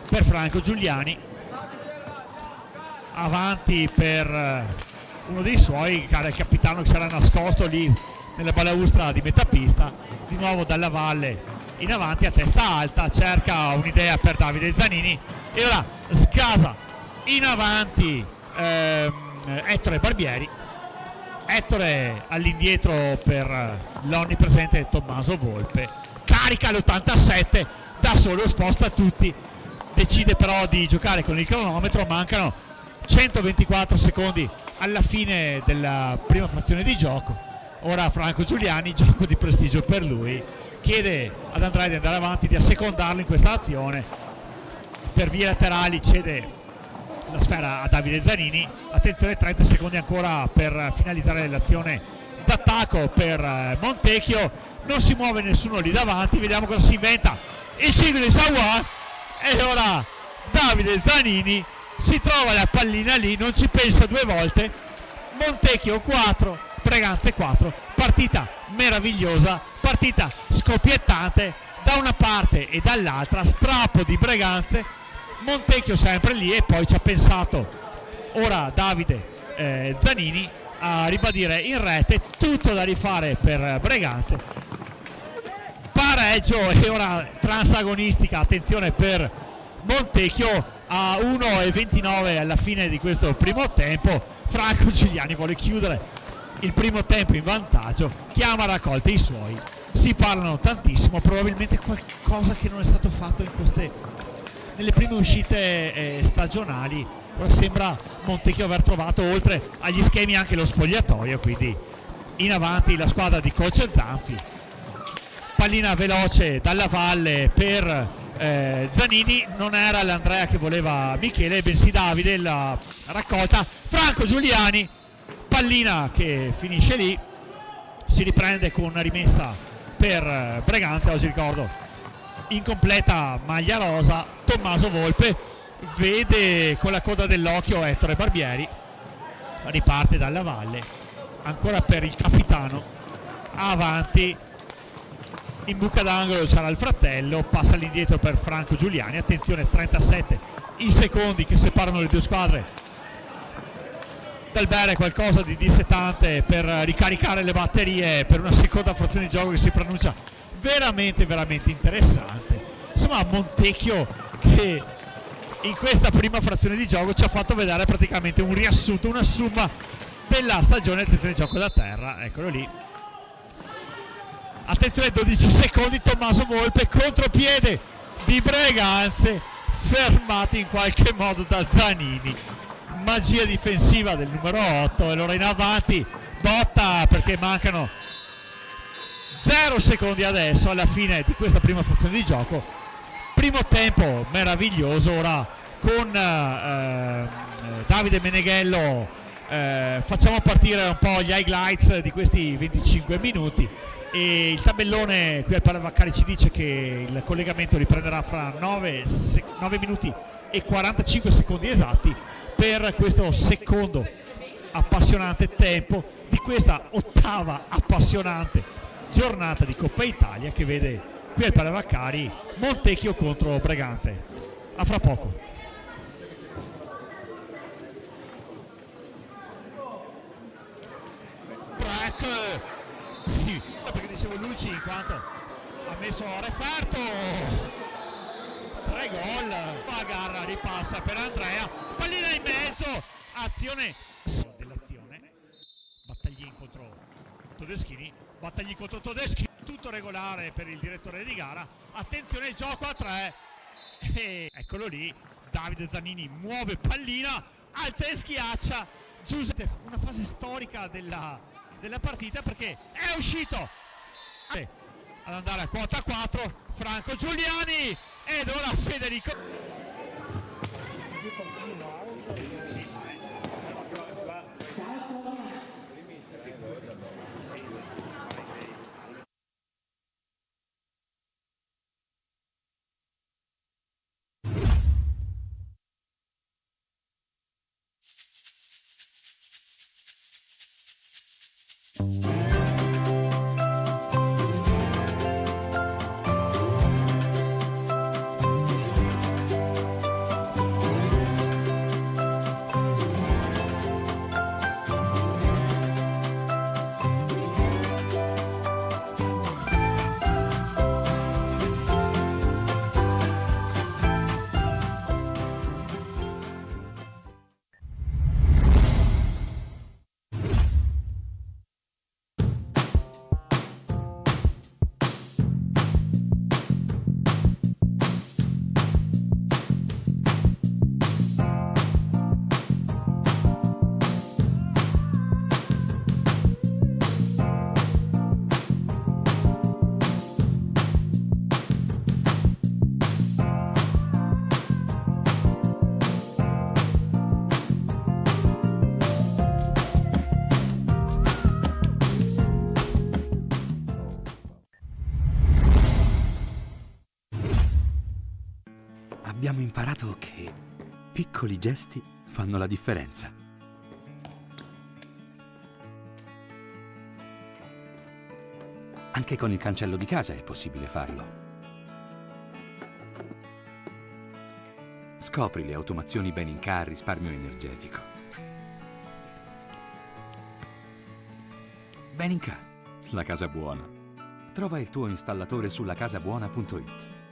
per Franco Giuliani, avanti per uno dei suoi, cara il capitano che sarà nascosto lì nella balaustra di metà pista. Di nuovo Dalla Valle in avanti a testa alta, cerca un'idea per Davide Zanini e ora scasa in avanti Ettore Barbieri, Ettore all'indietro per l'onnipresente Tommaso Volpe, carica l'87, da solo sposta tutti, decide però di giocare con il cronometro. Mancano 124 secondi alla fine della prima frazione di gioco. Ora Franco Giuliani, gioco di prestigio per lui, chiede ad Andrea di andare avanti, di assecondarlo in questa azione. Per vie laterali cede la sfera a Davide Zanini. Attenzione, 30 secondi ancora per finalizzare l'azione d'attacco per Montecchio. Non si muove nessuno lì davanti, vediamo cosa si inventa il ciclo di Sawà, e ora Davide Zanini si trova la pallina lì, non ci pensa due volte. Montecchio 4, Breganze 4, partita meravigliosa, partita scoppiettante da una parte e dall'altra, strappo di Breganze, Montecchio sempre lì, e poi ci ha pensato ora Davide Zanini a ribadire in rete, tutto da rifare per Breganze, pareggio. E ora transagonistica, attenzione per Montecchio a 1:29 alla fine di questo primo tempo. Franco Giuliani vuole chiudere il primo tempo in vantaggio, chiama a raccolta i suoi, si parlano tantissimo, probabilmente qualcosa che non è stato fatto nelle prime uscite stagionali. Ora sembra Montecchio aver trovato, oltre agli schemi, anche lo spogliatoio, quindi in avanti la squadra di coach Zanfi. Pallina veloce dalla valle per Zanini, non era l'Andrea che voleva Michele, bensì Davide. La raccolta Franco Giuliani, pallina che finisce lì, si riprende con una rimessa per Breganze. Oggi ricordo incompleta maglia rosa. Tommaso Volpe vede con la coda dell'occhio Ettore Barbieri, riparte dalla valle, ancora per il capitano, avanti, in buca d'angolo c'era il fratello, passa all'indietro per Franco Giuliani. Attenzione, 37 i secondi che separano le due squadre dal bere qualcosa di dissetante per ricaricare le batterie per una seconda frazione di gioco che si pronuncia veramente interessante. Insomma, Montecchio che in questa prima frazione di gioco ci ha fatto vedere praticamente un riassunto, una somma della stagione. Attenzione, gioco da terra, eccolo lì. Attenzione, 12 secondi, Tommaso Volpe, contropiede di Breganze, fermati in qualche modo da Zanini. Magia difensiva del numero 8, e allora in avanti botta, perché mancano 0 secondi adesso alla fine di questa prima frazione di gioco. Primo tempo meraviglioso. Ora con Davide Meneghello facciamo partire un po' gli highlights di questi 25 minuti, e il tabellone qui al Paravaccari ci dice che il collegamento riprenderà fra 9 minuti e 45 secondi esatti per questo secondo appassionante tempo di questa ottava appassionante giornata di Coppa Italia, che vede qui al Paravaccari Montecchio contro Breganze. A fra poco. Perché dicevo Luci, in quanto ha messo referto, 3 gol, la gara ripassa per Andrea, pallina in mezzo, azione dell'azione, Battaglini contro Todeschini, tutto regolare per il direttore di gara. Attenzione, il gioco a 3, e eccolo lì, Davide Zanini muove pallina, alza e schiaccia Giuseppe. Una fase storica della partita, perché è uscito ad andare a quota 4 Franco Giuliani, ed ora Federico. Abbiamo imparato che piccoli gesti fanno la differenza. Anche con il cancello di casa è possibile farlo. Scopri le automazioni Beninca a risparmio energetico. Beninca, la casa buona. Trova il tuo installatore sulla casabuona.it.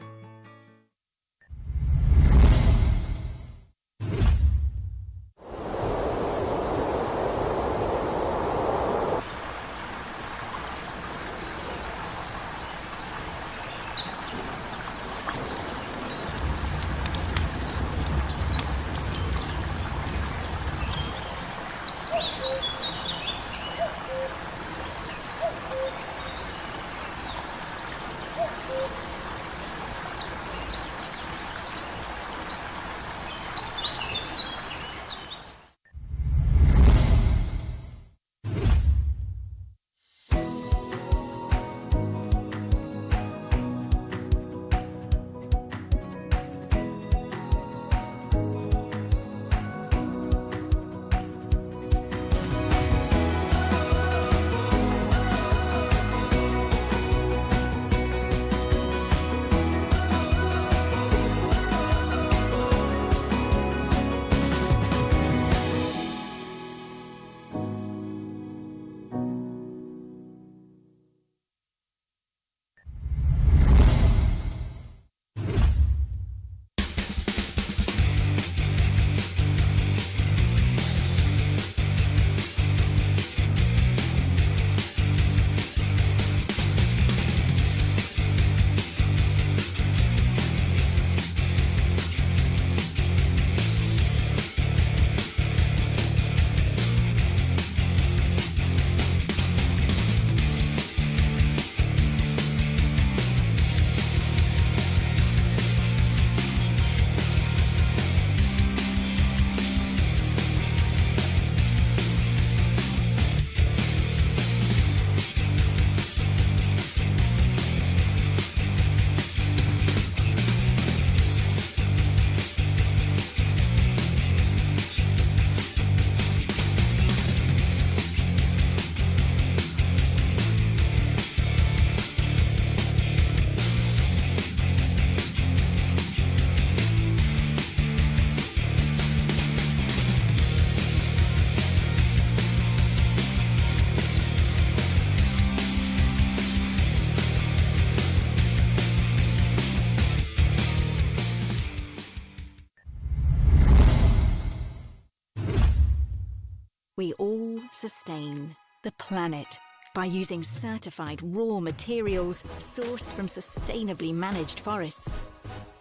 We all sustain the planet by using certified raw materials sourced from sustainably managed forests,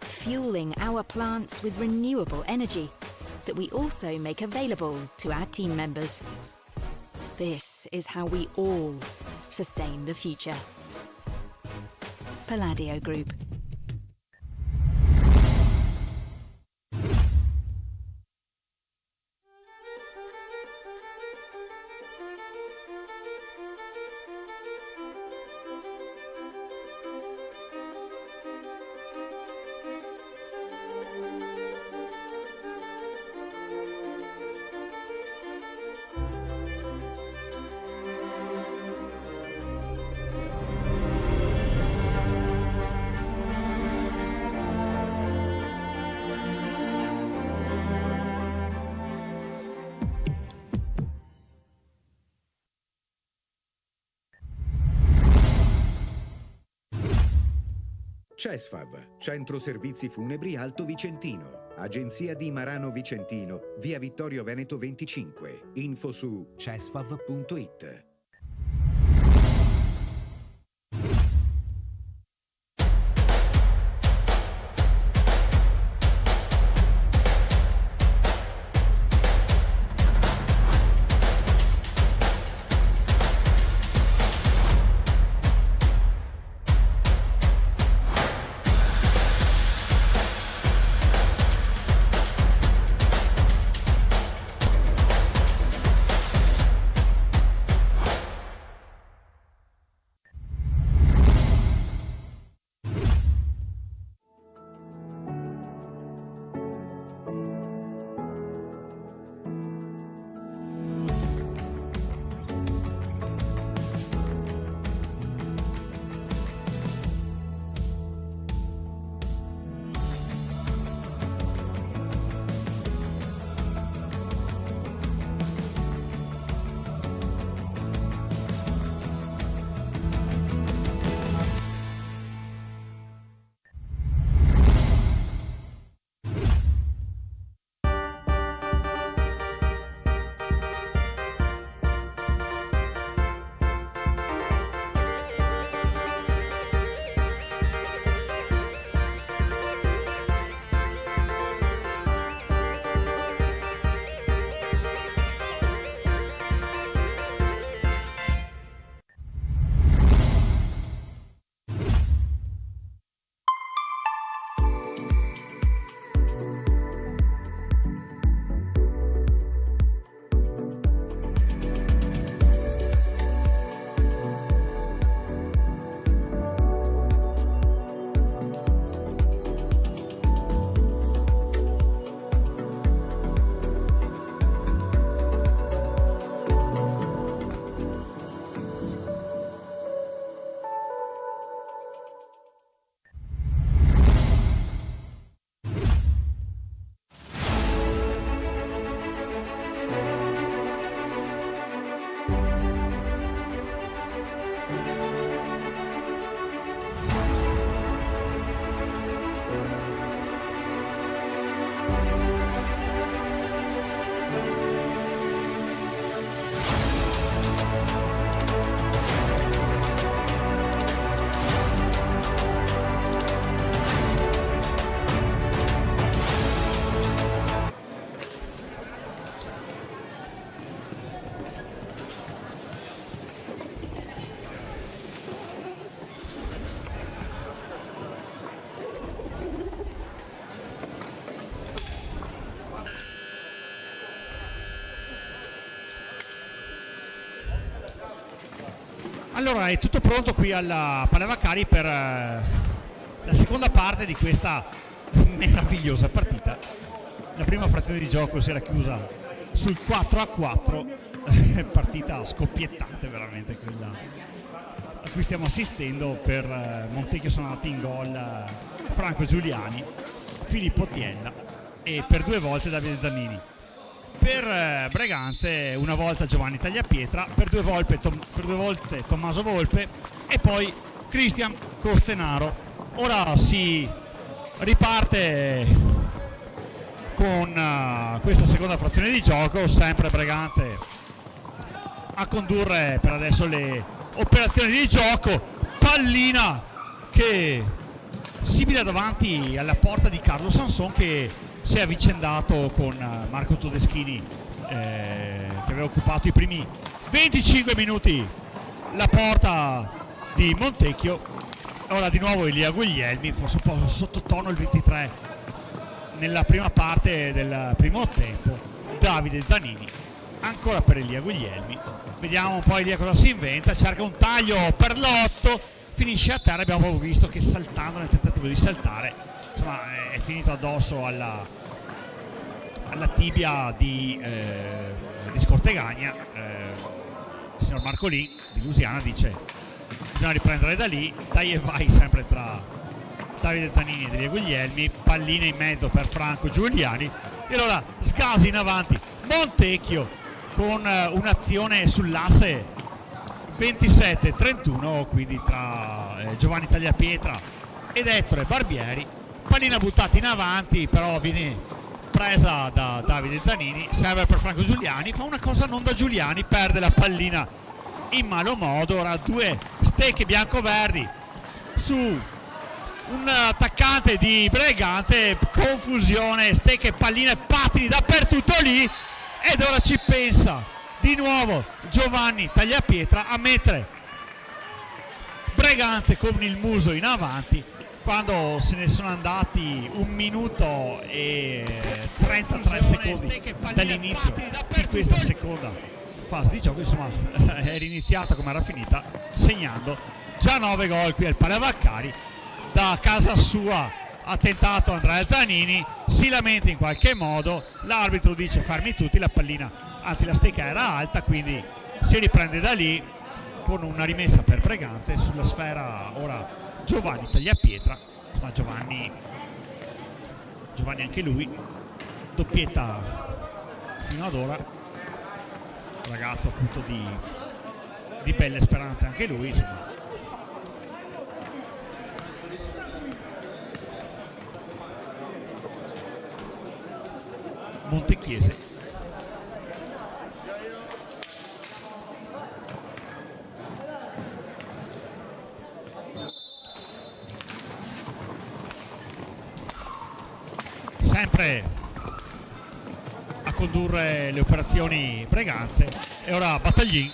fueling our plants with renewable energy that we also make available to our team members. This is how we all sustain the future. Palladio Group. CESFAV, Centro Servizi Funebri Alto Vicentino, Agenzia di Marano Vicentino, via Vittorio Veneto 25, info su cesfav.it. Allora è tutto pronto qui alla Palavacari per la seconda parte di questa meravigliosa partita. La prima frazione di gioco si era chiusa sul 4-4, partita scoppiettante veramente quella a cui stiamo assistendo. Per Montecchio sono andati in gol Franco Giuliani, Filippo Tienda e per 2 volte Davide Zannini. Per Breganze una volta Giovanni Tagliapietra, per due volte Tommaso Volpe e poi Cristian Costenaro. Ora si riparte con questa seconda frazione di gioco, sempre Breganze a condurre per adesso le operazioni di gioco. Pallina che si vede davanti alla porta di Carlo Sanson, che si è avvicendato con Marco Todeschini, che aveva occupato i primi 25 minuti la porta di Montecchio. Ora di nuovo Elia Guglielmi, forse un po' sottotono il 23 nella prima parte del primo tempo. Davide Zannini ancora per Elia Guglielmi, vediamo un po' Elia cosa si inventa, cerca un taglio per l'8, finisce a terra. Abbiamo proprio visto che saltando nel tentativo di saltare, insomma, è finito addosso alla tibia di Scortegagna. Il signor Marcolin di Lusiana dice bisogna riprendere da lì, dai e vai sempre tra Davide Zannini ed Elia Guglielmi. Pallina in mezzo per Franco Giuliani e allora scasi in avanti Montecchio con un'azione sull'asse 27-31, quindi tra Giovanni Tagliapietra ed Ettore Barbieri. Pallina buttata in avanti, però viene presa da Davide Zannini, serve per Franco Giuliani, fa una cosa non da Giuliani, perde la pallina in malo modo. Ora 2 stecche biancoverdi su un attaccante di Breganze, confusione, stecche, palline, pattini dappertutto lì, ed ora ci pensa di nuovo Giovanni Tagliapietra a mettere Breganze con il muso in avanti, quando se ne sono andati 1 minuto e 33 secondi dall'inizio di questa seconda fase di gioco. Insomma, era iniziata come era finita, segnando già 9 gol qui al Palavacari. Da casa sua ha tentato Andrea Zannini, si lamenta in qualche modo, l'arbitro dice fermi tutti, la pallina, anzi la stecca era alta, quindi si riprende da lì con una rimessa per Breganze. Sulla sfera ora Giovanni Tagliapietra, insomma Giovanni anche lui doppietta fino ad ora, ragazzo appunto di belle speranze anche lui, insomma. Montechiese sempre a condurre le operazioni Breganze, e ora Battaglin,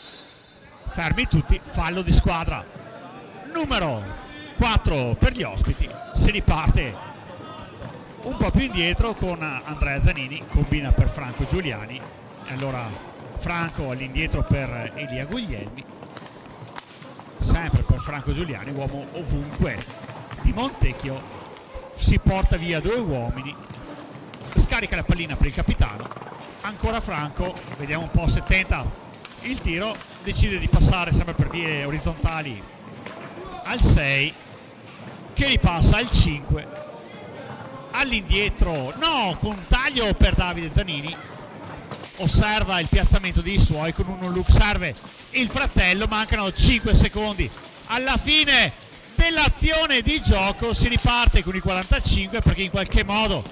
fermi tutti, fallo di squadra numero 4 per gli ospiti. Si riparte un po' più indietro con Andrea Zannini, combina per Franco Giuliani e allora Franco all'indietro per Elia Guglielmi, sempre per Franco Giuliani, uomo ovunque di Montecchio, si porta via 2 uomini, scarica la pallina per il capitano, ancora Franco, vediamo un po' se tenta il tiro, decide di passare sempre per vie orizzontali al 6, che ripassa al 5, all'indietro, no, con taglio per Davide Zannini, osserva il piazzamento dei suoi, con uno look serve il fratello. Mancano 5 secondi alla fine dell'azione di gioco, si riparte con i 45 perché in qualche modo,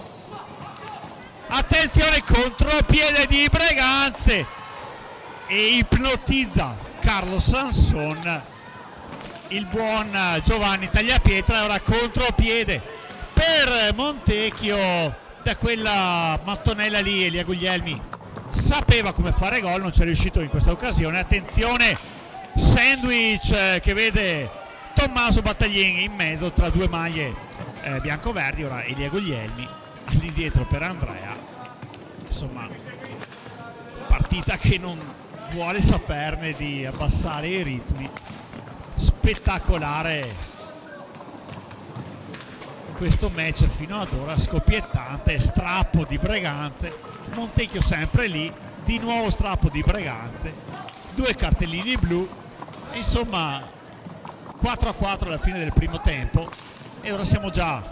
attenzione, contropiede di Breganze e ipnotizza Carlo Sanson il buon Giovanni Tagliapietra. Ora contropiede per Montecchio, da quella mattonella lì Elia Guglielmi sapeva come fare gol, non ci è riuscito in questa occasione. Attenzione, sandwich che vede Tommaso Battaglin in mezzo tra 2 maglie bianco-verdi. Ora Elia Guglielmi all'indietro per Andrea, insomma partita che non vuole saperne di abbassare i ritmi, spettacolare questo match fino ad ora, scoppiettante, strappo di Breganze, Montecchio sempre lì, di nuovo strappo di Breganze, 2 cartellini blu, insomma 4-4 alla fine del primo tempo e ora siamo già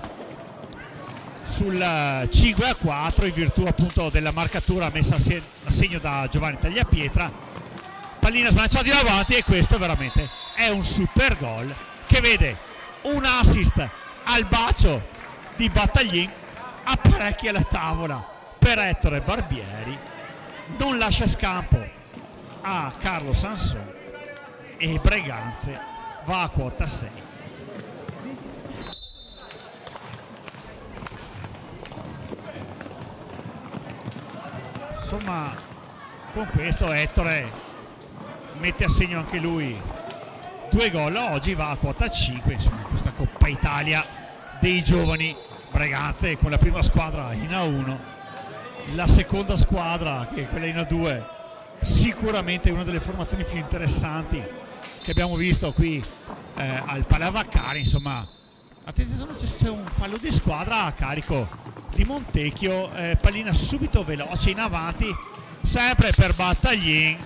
sul 5-4 in virtù appunto della marcatura messa a segno da Giovanni Tagliapietra. Pallina slanciata in avanti e questo veramente è un super gol che vede un assist al bacio di Battaglin, apparecchia la tavola per Ettore Barbieri, non lascia scampo a Carlo Sanson e Breganze va a quota 6. Insomma, con questo Ettore mette a segno anche lui 2 gol, oggi va a quota 5, insomma, questa Coppa Italia dei giovani. Breganze con la prima squadra in A1, la seconda squadra, che è quella in A2, sicuramente una delle formazioni più interessanti che abbiamo visto qui al Palavaccari. Insomma, attenzione, c'è un fallo di squadra a carico di Montecchio, pallina subito veloce in avanti, sempre per Battaglin,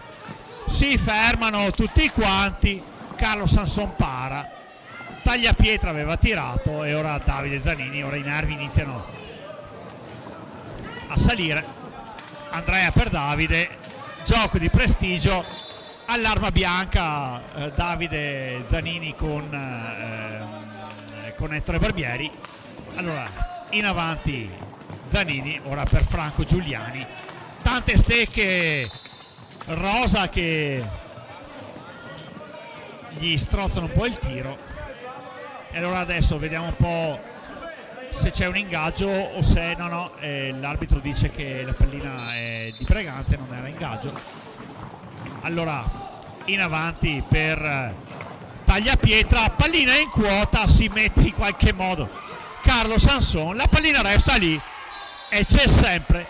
si fermano tutti quanti, Carlo Sanson para, Tagliapietra aveva tirato e ora Davide Zanini, ora i nervi iniziano a salire. Andrea per Davide, gioco di prestigio, all'arma bianca Davide Zanini con Ettore Barbieri. Allora in avanti Zanini, ora per Franco Giuliani, tante stecche rosa che gli strozzano un po' il tiro. E allora adesso vediamo un po' se c'è un ingaggio o se no, l'arbitro dice che la pallina è di Breganze, non era ingaggio. Allora in avanti per Tagliapietra, pallina in quota, si mette in qualche modo Carlo Sanson, la pallina resta lì e c'è sempre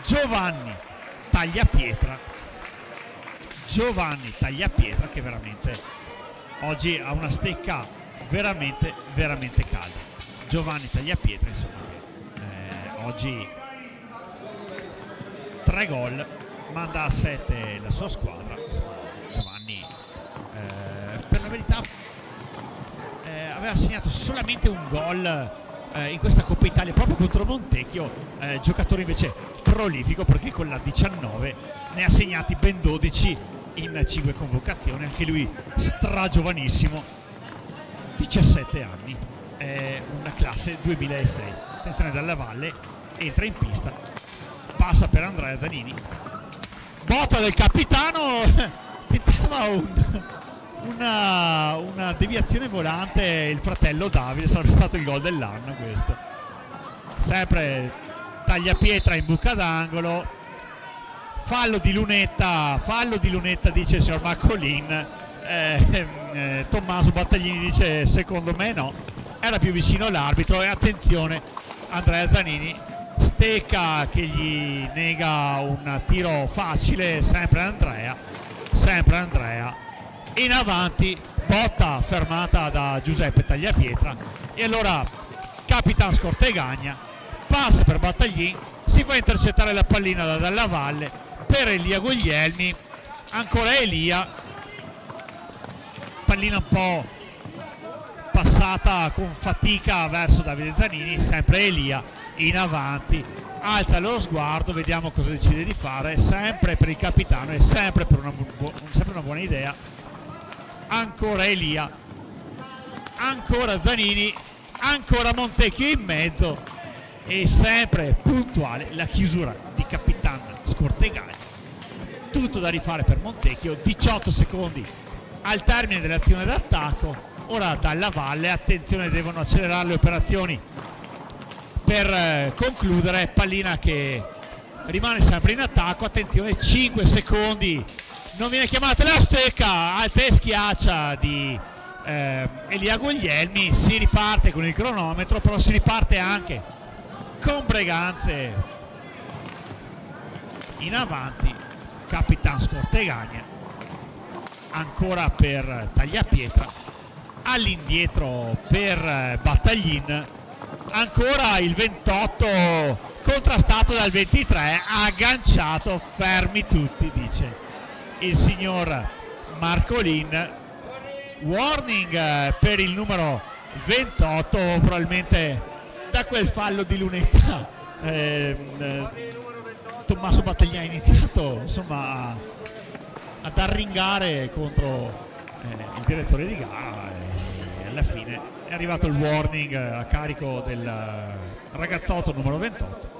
Giovanni Tagliapietra che veramente oggi ha una stecca veramente calda. Giovanni Tagliapietra, insomma, oggi 3 gol, manda a 7 la sua squadra. Insomma, Giovanni per la verità aveva segnato solamente un gol in questa Coppa Italia proprio contro Montecchio, giocatore invece prolifico perché con la 19 ne ha segnati ben 12 in 5 convocazioni, anche lui stragiovanissimo, 17 anni, una classe 2006. Attenzione dalla Valle, entra in pista, passa per Andrea Zanini, botta del capitano, tentava una deviazione volante il fratello Davide, sarebbe stato il gol dell'anno questo. Sempre Tagliapietra in buca d'angolo, fallo di lunetta dice il signor Marcolin. Tommaso Battaglini dice secondo me no, era più vicino l'arbitro. E attenzione, Andrea Zanini, stecca che gli nega un tiro facile, sempre Andrea, in avanti, botta fermata da Giuseppe Tagliapietra e allora Capitan Scortegagna passa per Battaglini, si fa intercettare la pallina dalla Valle per Elia Guglielmi, ancora Elia, pallina un po' passata con fatica verso Davide Zanini, sempre Elia in avanti, alza lo sguardo, vediamo cosa decide di fare, sempre per il capitano e sempre per una buona idea. Ancora Elia, ancora Zanini, ancora Montecchio in mezzo e sempre puntuale la chiusura di Capitan Scortegaglia. Tutto da rifare per Montecchio, 18 secondi al termine dell'azione d'attacco. Ora dalla Valle, attenzione, devono accelerare le operazioni per concludere. Pallina che rimane sempre in attacco, attenzione, 5 secondi, non viene chiamata la stecca, alta e schiaccia di Elia Guglielmi. Si riparte con il cronometro, però si riparte anche con Breganze in avanti. Capitan Scortegagna ancora per Tagliapietra, all'indietro per Battaglin, ancora il 28 contrastato dal 23, agganciato, fermi tutti, dice il signor Marcolin. Warning per il numero 28, probabilmente da quel fallo di lunetta Tommaso Battaglin ha iniziato insomma ad arringare contro il direttore di gara, e alla fine è arrivato il warning a carico del ragazzotto numero 28.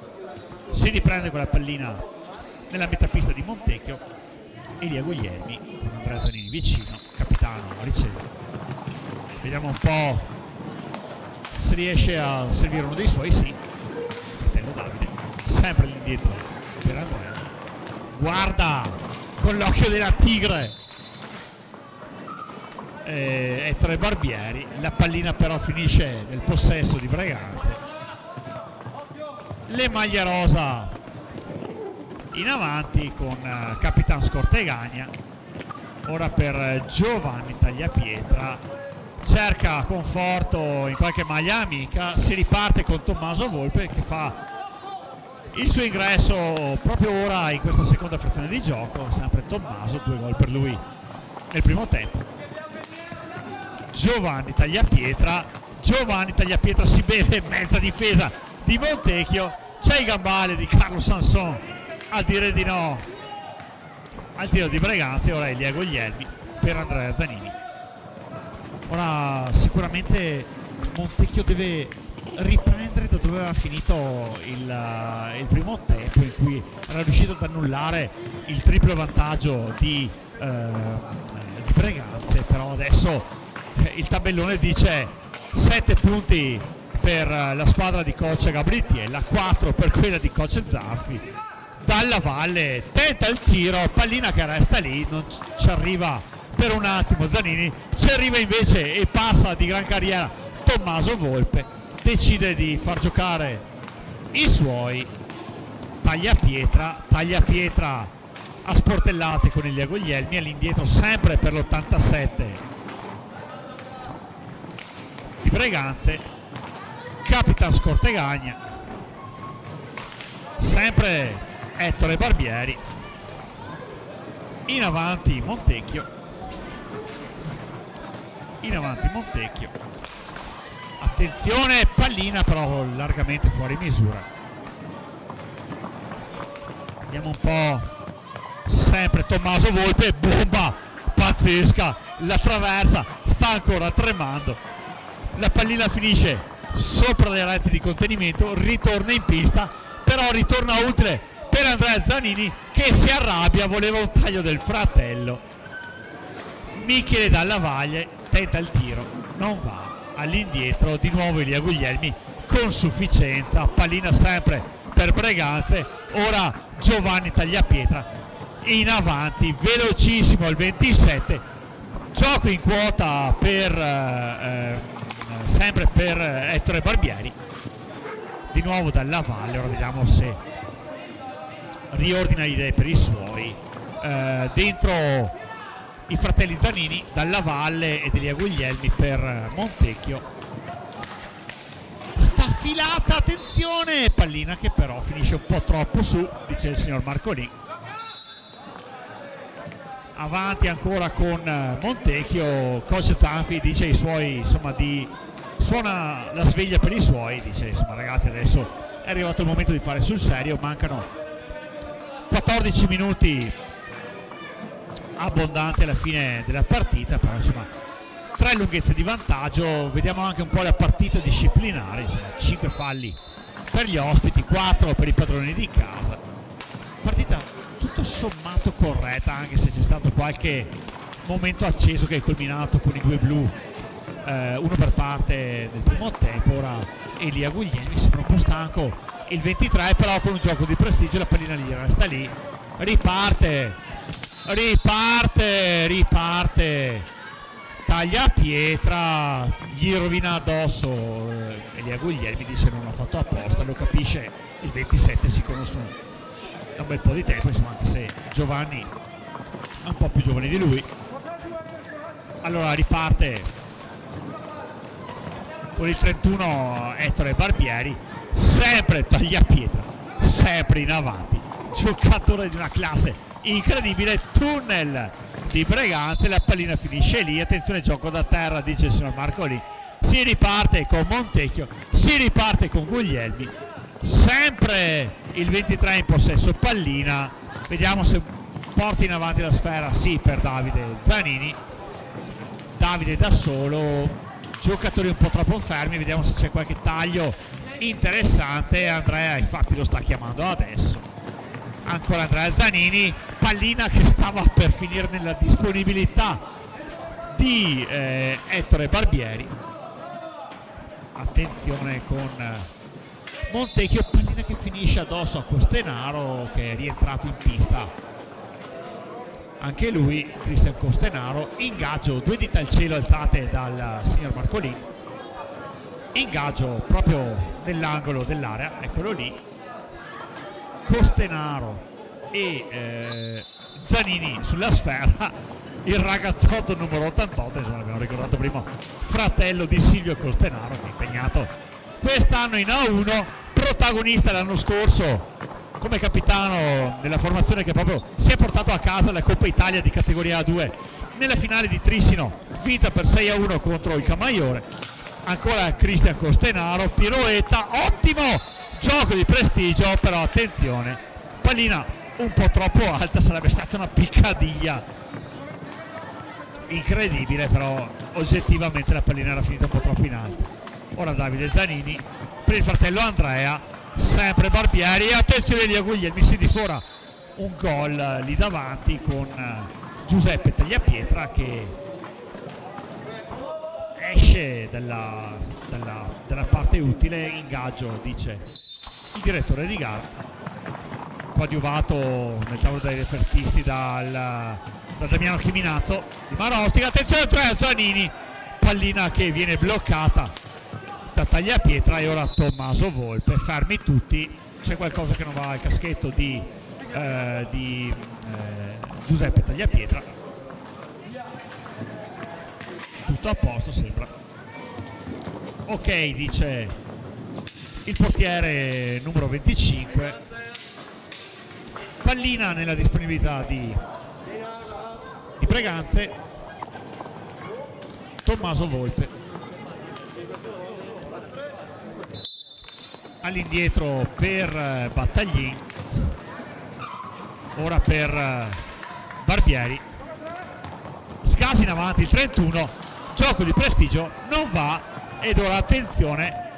Si riprende quella pallina nella metapista di Montecchio, Elia Guglielmi con Andrea Zanini vicino, capitano, riceve. Vediamo un po' se riesce a servire uno dei suoi. Sì, fratello Davide, sempre all'indietro per Andrea, guarda con l'occhio della tigre Ettore Barbieri, la pallina però finisce nel possesso di Breganze. Le maglie rosa in avanti con Capitan Scortegagna, ora per Giovanni Tagliapietra, cerca conforto in qualche maglia amica, si riparte con Tommaso Volpe che fa il suo ingresso proprio ora in questa seconda frazione di gioco. Sempre Tommaso, 2 gol per lui nel primo tempo. Giovanni Tagliapietra si beve mezza difesa di Montecchio, c'è il gambale di Carlo Sanson a dire di no al tiro di Breganze. Ora Elia Guglielmi per Andrea Zanini. Ora sicuramente Montecchio deve riprendere da dove aveva finito il primo tempo, in cui era riuscito ad annullare il triplo vantaggio di Breganze, però adesso il tabellone dice 7 punti per la squadra di coach Gabritiella, 4 per quella di coach Zanfi. Dalla Valle tenta il tiro, pallina che resta lì, non ci arriva per un attimo Zanini, ci arriva invece e passa di gran carriera Tommaso Volpe, decide di far giocare i suoi. Tagliapietra a sportellate con Elia Guglielmi, all'indietro sempre per l'87 di Breganze, Capitan Scortegagna, sempre Ettore Barbieri, in avanti Montecchio, attenzione, pallina però largamente fuori misura. Vediamo un po', sempre Tommaso Volpe, bomba pazzesca, la traversa, sta ancora tremando, la pallina finisce sopra le reti di contenimento, ritorna in pista, però ritorna utile per Andrea Zanini che si arrabbia, voleva un taglio del fratello. Michele Dalla Valle tenta il tiro, non va, all'indietro di nuovo Elia Guglielmi con sufficienza, pallina sempre per Breganze. Ora Giovanni Tagliapietra in avanti, velocissimo al 27, gioco in quota per sempre per Ettore Barbieri, di nuovo Dalla Valle. Ora vediamo se riordina le idee per i suoi, dentro i fratelli Zanini, Dalla Valle ed Elia Guglielmi per Montecchio. Sta filata, attenzione, pallina che però finisce un po' troppo su, dice il signor Marcolin. Avanti ancora con Montecchio, coach Zanfi dice ai suoi, insomma, suona la sveglia per i suoi, dice insomma ragazzi adesso è arrivato il momento di fare sul serio, mancano 14 minuti abbondanti alla fine della partita, però insomma 3 lunghezze di vantaggio. Vediamo anche un po' la partita disciplinare, insomma 5 falli per gli ospiti, 4 per i padroni di casa. Partita tutto sommato corretta, anche se c'è stato qualche momento acceso che è culminato con i due blu, uno per parte del primo tempo. Ora Elia Guglielmi sembra un po' stanco, il 23 però con un gioco di prestigio, la pallina lì resta lì, riparte Tagliapietra, gli rovina addosso Elia Guglielmi, dice non l'ho fatto apposta, lo capisce il 27, si conoscono da un bel po' di tempo, insomma, anche se Giovanni è un po' più giovane di lui. Allora riparte con il 31 Ettore Barbieri, sempre tagliapietra, sempre in avanti, giocatore di una classe incredibile, tunnel di Breganze, la pallina finisce lì, attenzione gioco da terra, dice il signor Marcolin, si riparte con Montecchio, si riparte con Guglielmi, sempre il 23 in possesso pallina, vediamo se porta in avanti la sfera, sì, per Davide Zanini. Davide da solo, giocatori un po' troppo fermi, vediamo se c'è qualche taglio interessante. Andrea infatti lo sta chiamando adesso, ancora Andrea Zanini, pallina che stava per finire nella disponibilità di Ettore Barbieri, attenzione con Montecchio, pallina che finisce addosso a Costenaro che è rientrato in pista anche lui, Cristian Costenaro, ingaggio, 2 dita al cielo alzate dal signor Marcolin, ingaggio proprio nell'angolo dell'area, eccolo lì, Costenaro e Zanini sulla sfera, il ragazzotto numero 88, insomma l'abbiamo ricordato prima, fratello di Silvio Costenaro, che è impegnato quest'anno in A1, protagonista l'anno scorso come capitano della formazione che proprio si è portato a casa la Coppa Italia di categoria A2 nella finale di Trissino, vinta per 6-1 contro il Camaiore. Ancora Cristian Costenaro, piroetta, ottimo gioco di prestigio, però attenzione, pallina un po' troppo alta, sarebbe stata una piccadiglia incredibile, però oggettivamente la pallina era finita un po' troppo in alto. Ora Davide Zanini per il fratello Andrea, sempre Barbieri, attenzione lì a Guglielmi, si difora un gol lì davanti con Giuseppe Tagliapietra che esce dalla parte utile, ingaggio dice il direttore di gara, coadiuvato nel tavolo dei refertisti da Damiano Chiminazzo di Marostica. Attenzione a Zanini, pallina che viene bloccata da Tagliapietra e ora Tommaso Volpe, fermi tutti, c'è qualcosa che non va al caschetto di Giuseppe Tagliapietra, tutto a posto sembra, ok dice il portiere numero 25, pallina nella disponibilità di Breganze, Tommaso Volpe all'indietro per Battaglin, ora per Barbieri, scasi in avanti il 31, gioco di prestigio non va, ed ora attenzione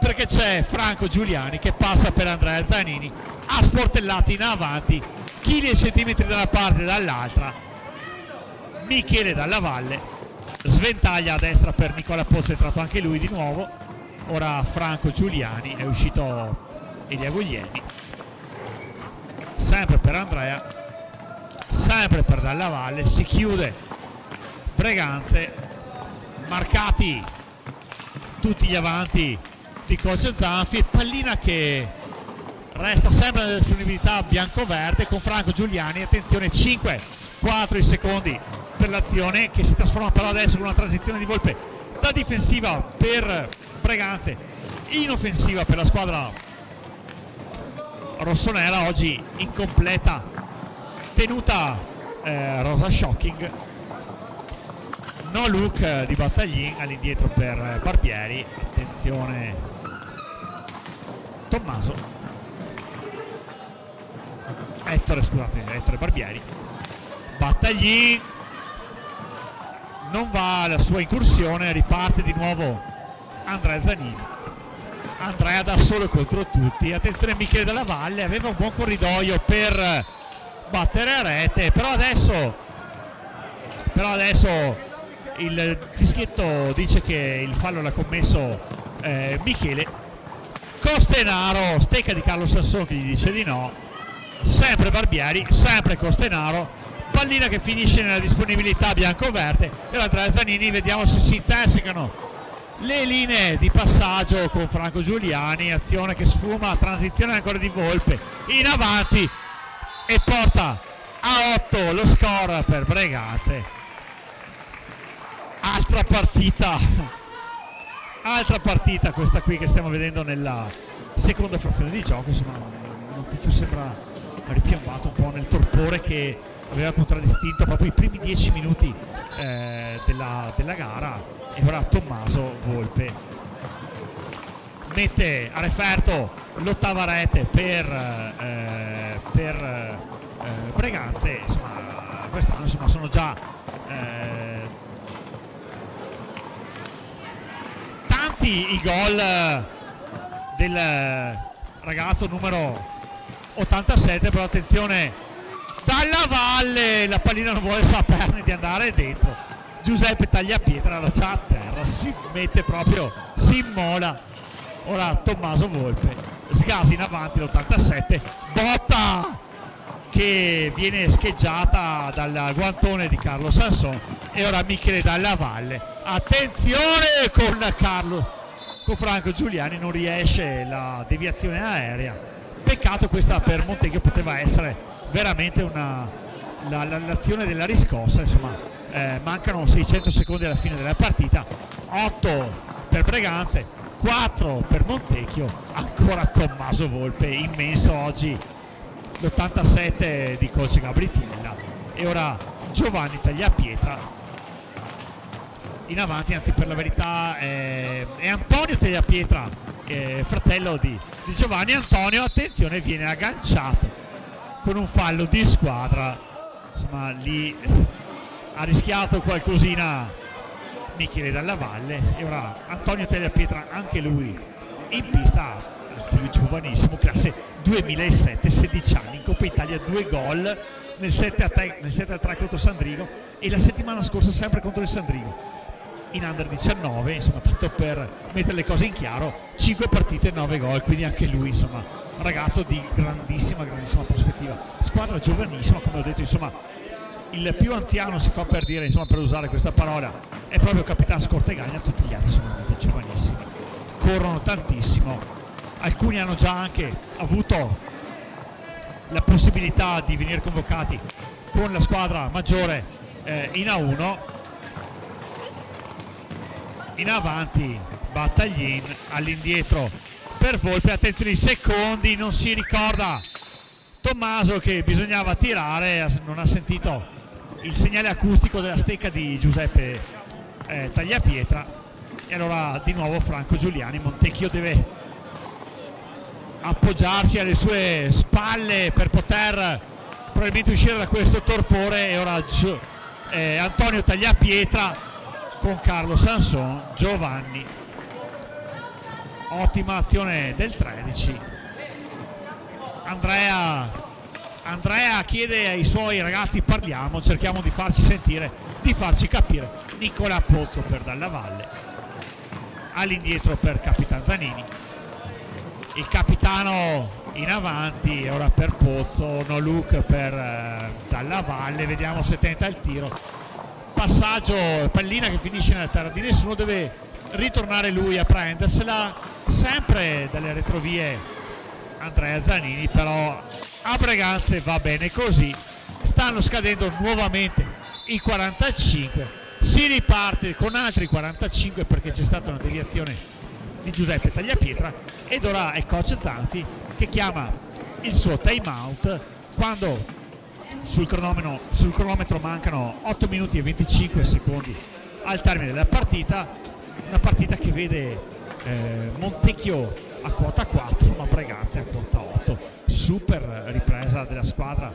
perché c'è Franco Giuliani che passa per Andrea Zanini a sportellati in avanti, chili e centimetri da una parte e dall'altra, Michele Dalla Valle sventaglia a destra per Nicola Pozzo, è entrato anche lui di nuovo. Ora Franco Giuliani, è uscito Elia Guglielmi, sempre per Andrea, sempre per Dalla Valle, si chiude Breganze, marcati tutti gli avanti di coach Zanfi, pallina che resta sempre nella disponibilità bianco-verde con Franco Giuliani, attenzione 5-4 secondi per l'azione che si trasforma però adesso con una transizione di Volpe da difensiva per Breganze in offensiva per la squadra rossonera, oggi in completa tenuta rosa shocking, no look di Battaglin, all'indietro per Barbieri, attenzione Tommaso, Ettore Barbieri, Battaglin non va alla sua incursione, riparte di nuovo Andrea Zanini, Andrea da solo contro tutti, attenzione Michele Dalla Valle, aveva un buon corridoio per battere a rete, però adesso il fischietto dice che il fallo l'ha commesso Michele. Costenaro, stecca di Carlo Sasson che gli dice di no, sempre Barbieri, sempre Costenaro, pallina che finisce nella disponibilità bianco-verde e Andrea Zanini, vediamo se si intersecano le linee di passaggio con Franco Giuliani, azione che sfuma, transizione ancora di Volpe in avanti e porta a 8 lo score per Breganze. altra partita questa qui che stiamo vedendo nella seconda frazione di gioco. Insomma, Montecchio sembra ripiombato un po' nel torpore che aveva contraddistinto proprio i primi 10 minuti della gara, e ora Tommaso Volpe mette a referto l'ottava rete per Breganze. Insomma, quest'anno sono già tanti i gol del ragazzo numero 87, però attenzione Dalla Valle, la pallina non vuole saperne di andare dentro. Giuseppe Tagliapietra era già a terra, si mette proprio, si immola. Ora Tommaso Volpe sgasa in avanti l'87, botta che viene scheggiata dal guantone di Carlo Sanson, e ora Michele Dalla Valle, attenzione con Franco Giuliani, non riesce la deviazione aerea. Peccato questa per Montecchio, poteva essere veramente l'azione della riscossa. Insomma, mancano 600 secondi alla fine della partita, 8 per Breganze, 4 per Montecchio. Ancora Tommaso Volpe, immenso oggi l'87 di coach Gabritiella, e ora Giovanni Tagliapietra in avanti, anzi per la verità è Antonio Tagliapietra, fratello di Giovanni. Antonio, attenzione, viene agganciato con un fallo di squadra. Insomma, lì ha rischiato qualcosina Michele Dalla Valle, e ora Antonio Tagliapietra, anche lui in pista, anche lui giovanissimo, classe 2007, 16 anni, in Coppa Italia 2 gol nel 7-3 contro Sandrigo, e la settimana scorsa sempre contro il Sandrigo in under 19. Insomma, tanto per mettere le cose in chiaro, 5 partite, 9 gol, quindi anche lui, insomma, un ragazzo di grandissima prospettiva. Squadra giovanissima, come ho detto. Insomma, il più anziano, si fa per dire, insomma, per usare questa parola, è proprio Capitan Scortegagna. Tutti gli altri sono veramente giovanissimi, corrono tantissimo, alcuni hanno già anche avuto la possibilità di venire convocati con la squadra maggiore in A1. In avanti Battaglin, all'indietro per Volpe, attenzione i secondi, non si ricorda Tommaso che bisognava tirare, non ha sentito il segnale acustico della stecca di Giuseppe Tagliapietra, e allora di nuovo Franco Giuliani. Montecchio deve appoggiarsi alle sue spalle per poter probabilmente uscire da questo torpore, e ora Antonio Tagliapietra con Carlo Sanson. Giovanni, ottima azione del 13. Andrea chiede ai suoi ragazzi: parliamo, cerchiamo di farci sentire, di farci capire. Nicola Pozzo per Dalla Valle, all'indietro per Capitan Zanini, il capitano in avanti, ora per Pozzo, no look per Dalla Valle, vediamo se tenta il tiro. Passaggio, pallina che finisce nella terra di nessuno, deve ritornare lui a prendersela, sempre dalle retrovie Andrea Zanini, però a Breganze va bene così. Stanno scadendo nuovamente i 45, si riparte con altri 45 perché c'è stata una deviazione di Giuseppe Tagliapietra, ed ora è coach Zanfi che chiama il suo time out quando sul cronometro mancano 8 minuti e 25 secondi al termine della partita. Una partita che vede Montecchio a quota 4 ma Breganze a quota 8. Super ripresa della squadra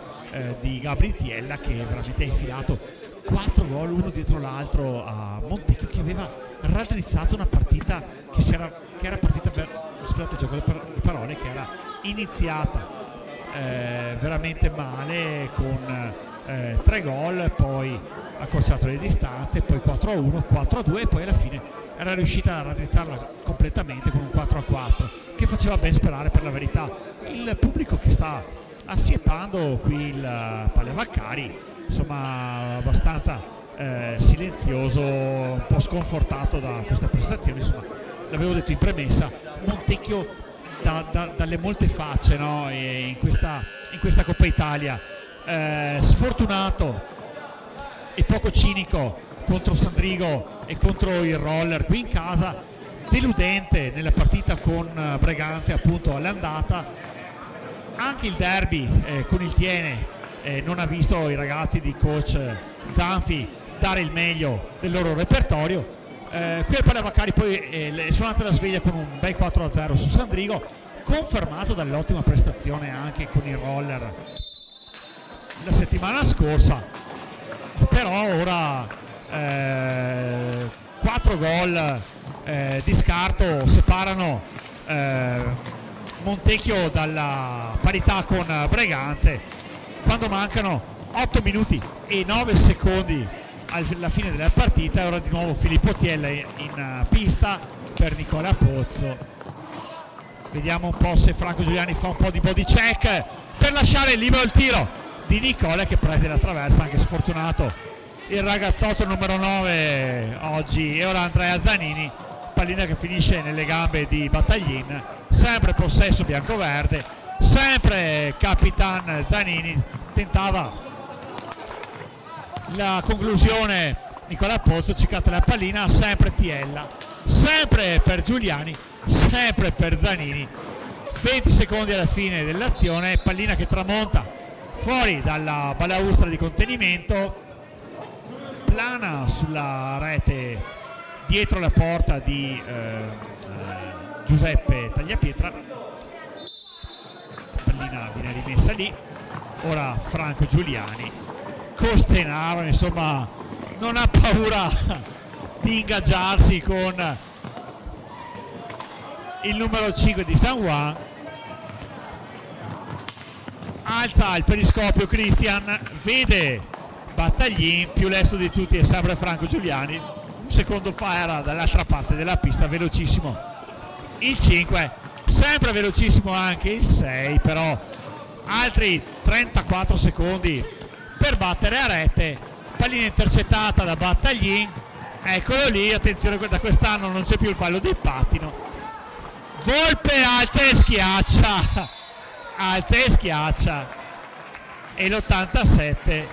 di Gabritiella, che veramente ha infilato 4 gol uno dietro l'altro a Montecchio, che aveva raddrizzato una partita che era partita scusate il gioco di parole, che era iniziata veramente male con 3 gol, poi ha accorciato le distanze, poi 4-1, 4-2, e poi alla fine era riuscita a raddrizzarla completamente con un 4-4 che faceva ben sperare, per la verità. Il pubblico che sta assiepando qui il Palle Vaccari, insomma, abbastanza silenzioso, un po' sconfortato da questa prestazione. Insomma, l'avevo detto in premessa, Montecchio dalle molte facce, no? in questa Coppa Italia, sfortunato e poco cinico contro Sandrigo e contro il roller qui in casa, deludente nella partita con Breganze appunto all'andata. Anche il derby con il Tiene non ha visto i ragazzi di coach Zanfi dare il meglio del loro repertorio. Qui al Palavacari poi è suonata la sveglia con un bel 4-0 su Sandrigo, confermato dall'ottima prestazione anche con il roller la settimana scorsa. Però ora 4 gol di scarto separano Montecchio dalla parità con Breganze, quando mancano 8 minuti e 9 secondi alla fine della partita. E ora di nuovo Filippo Tiella in pista per Nicola Pozzo. Vediamo un po' se Franco Giuliani fa un po' di body check per lasciare libero il tiro di Nicola, che prende la traversa, anche sfortunato il ragazzotto numero 9 oggi. E ora Andrea Zanini, pallina che finisce nelle gambe di Battaglin, sempre possesso biancoverde, sempre Capitan Zanini, tentava la conclusione Nicola Pozzo, cicata la pallina, sempre Tiella, sempre per Giuliani, sempre per Zanini. 20 secondi alla fine dell'azione, pallina che tramonta fuori dalla balaustra di contenimento, plana sulla rete dietro la porta di Giuseppe Tagliapietra. La pallina viene rimessa lì. Ora Franco Giuliani, Costenaro insomma non ha paura di ingaggiarsi con il numero 5 di San Juan. Alza il periscopio Christian, vede Battaglin, più lesto di tutti è sempre Franco Giuliani. Un secondo fa era dall'altra parte della pista, velocissimo il 5, sempre velocissimo anche il 6, però altri 34 secondi per battere a rete. Pallina intercettata da Battaglin, eccolo lì, attenzione, da quest'anno non c'è più il fallo di pattino. Volpe alza e schiaccia, e l'87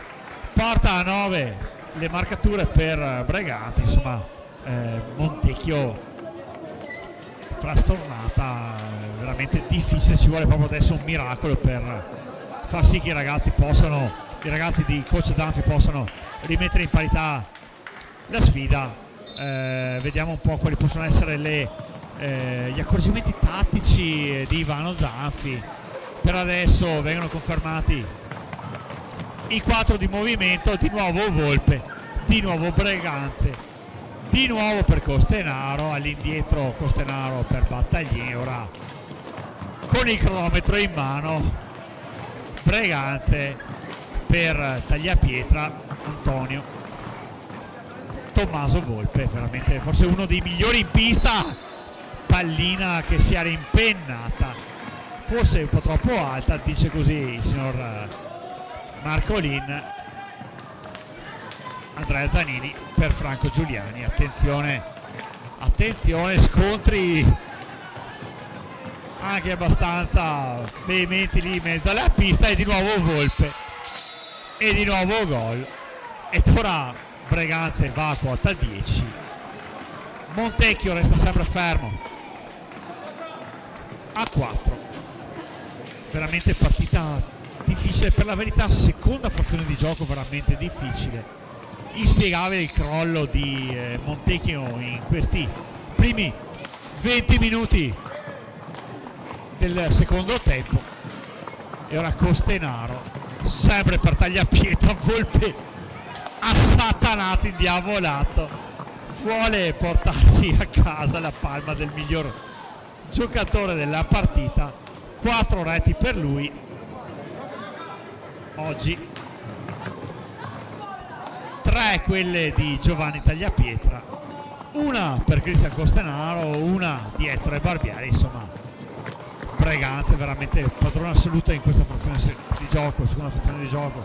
porta a 9 le marcature per Breganze. Insomma Montecchio frastornata, veramente difficile, ci vuole proprio adesso un miracolo per far sì che i ragazzi di coach Zanfi possano rimettere in parità la sfida. Vediamo un po' quali possono essere gli accorgimenti tattici di Ivano Zanfi. Per adesso vengono confermati i 4 di movimento, di nuovo Volpe, di nuovo Breganze, di nuovo per Costenaro, all'indietro Costenaro per Battaglin. Ora con il cronometro in mano Breganze per Tagliapietra, Antonio, Tommaso Volpe, veramente forse uno dei migliori in pista. Pallina che si era impennata, forse un po' troppo alta, dice così il signor Marcolin. Andrea Zanini per Franco Giuliani. Attenzione, scontri anche abbastanza veementi lì in mezzo alla pista, e di nuovo Volpe e di nuovo gol. Ed ora Breganze va a quota 10. Montecchio resta sempre fermo a 4. Veramente partita difficile, per la verità seconda frazione di gioco veramente difficile, inspiegabile il crollo di Montecchio in questi primi 20 minuti del secondo tempo. E ora Costenaro, sempre per Tagliapietra, Volpe assatanato, indiavolato, vuole portarsi a casa la palma del miglior giocatore della partita. 4 reti per lui oggi, 3 quelle di Giovanni Tagliapietra, una per Cristian Costenaro, una di Ettore Barbieri. Insomma Breganze veramente padrona assoluta in questa frazione di gioco, seconda frazione di gioco.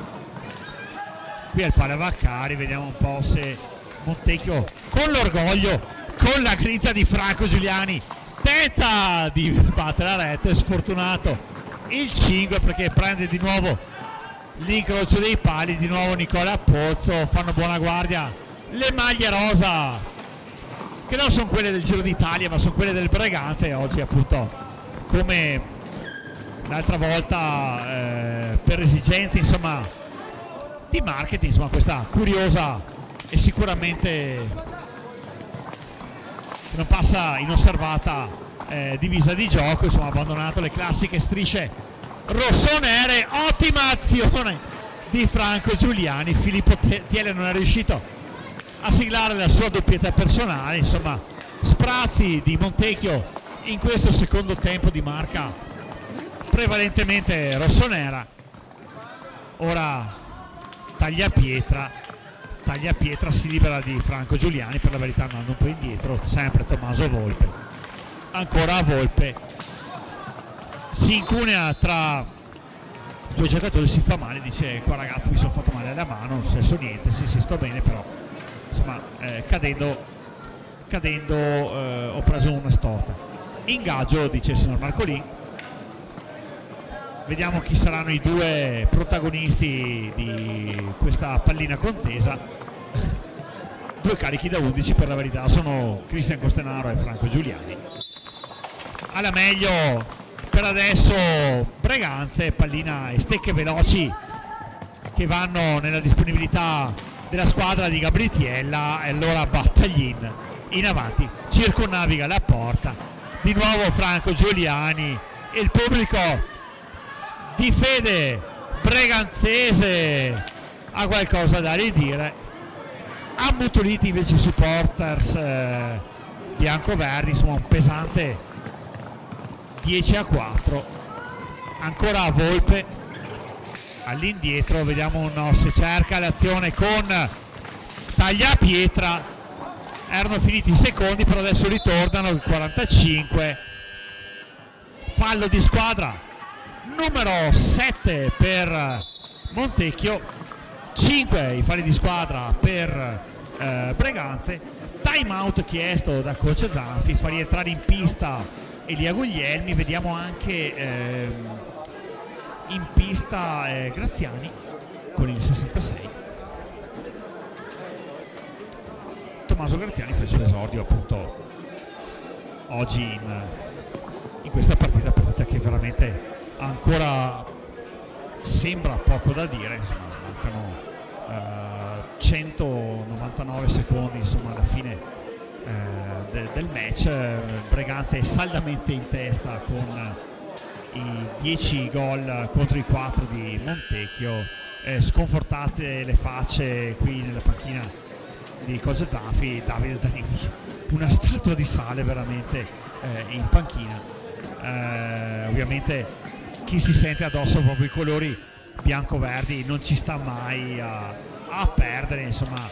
Qui al Palavacari vediamo un po' se Montecchio, con l'orgoglio, con la grinta di Franco Giuliani, tenta di battere la rete. Sfortunato il 5 perché prende di nuovo l'incrocio dei pali. Di nuovo Nicola Pozzo, fanno buona guardia le maglie rosa, che non sono quelle del Giro d'Italia ma sono quelle del Breganze. Oggi appunto, come l'altra volta, per esigenze insomma di marketing, insomma questa curiosa e sicuramente non passa inosservata divisa di gioco, insomma ha abbandonato le classiche strisce rossonere. Ottima azione di Franco Giuliani, Filippo Tiele non è riuscito a siglare la sua doppietta personale, insomma sprazzi di Montecchio in questo secondo tempo di marca prevalentemente rossonera. Ora Tagliapietra si libera di Franco Giuliani, per la verità andando un po' indietro, sempre Tommaso Volpe, ancora Volpe, si incunea tra due giocatori, si fa male, dice qua ragazzi mi sono fatto male alla mano, non successo niente, sì sto bene, però insomma cadendo ho preso una storta. Ingaggio, dice il signor Marcolin. Vediamo chi saranno i due protagonisti di questa pallina contesa. Due carichi da 11 per la verità, sono Cristian Costenaro e Franco Giuliani. Alla meglio per adesso Breganze, pallina e stecche veloci che vanno nella disponibilità della squadra di Gabritiella, e allora Battaglin in avanti, circonnaviga la porta, di nuovo Franco Giuliani e il pubblico di fede breganzese ha qualcosa da ridire. Ammutoliti invece i supporters biancoverdi, insomma un pesante 10-4. Ancora a Volpe all'indietro, vediamo se cerca l'azione con Tagliapietra. Erano finiti i secondi, però adesso ritornano il 45. Fallo di squadra numero 7 per Montecchio, 5 i falli di squadra per Breganze. Time out chiesto da coach Zanfi, fa rientrare in pista Elia Guglielmi. Vediamo anche in pista Graziani con il 66. Tommaso Graziani fa il suo esordio appunto oggi in questa partita che veramente ancora sembra poco da dire, insomma mancano 199 secondi insomma alla fine del match. Breganze è saldamente in testa con i 10 gol contro i 4 di Montecchio. Sconfortate le facce qui nella panchina di coach Zanfi, Davide Zanini, una statua di sale veramente in panchina. Ovviamente chi si sente addosso proprio i colori bianco-verdi non ci sta mai a perdere, insomma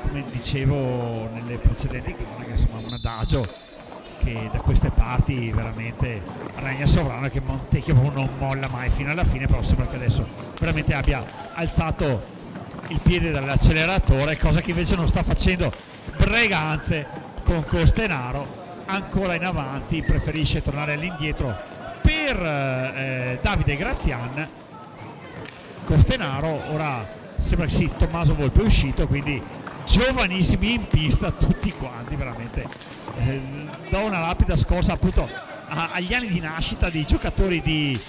come dicevo nelle precedenti cronache, insomma un adagio che da queste parti veramente regna sovrano, che Montecchio proprio non molla mai fino alla fine, però sembra che adesso veramente abbia alzato il piede dall'acceleratore, cosa che invece non sta facendo Breganze con Costenaro ancora in avanti, preferisce tornare all'indietro per Davide Grazian. Costenaro, ora sembra che sì, Tommaso Volpe è uscito, quindi giovanissimi in pista tutti quanti, veramente do una rapida scorsa appunto agli anni di nascita dei giocatori di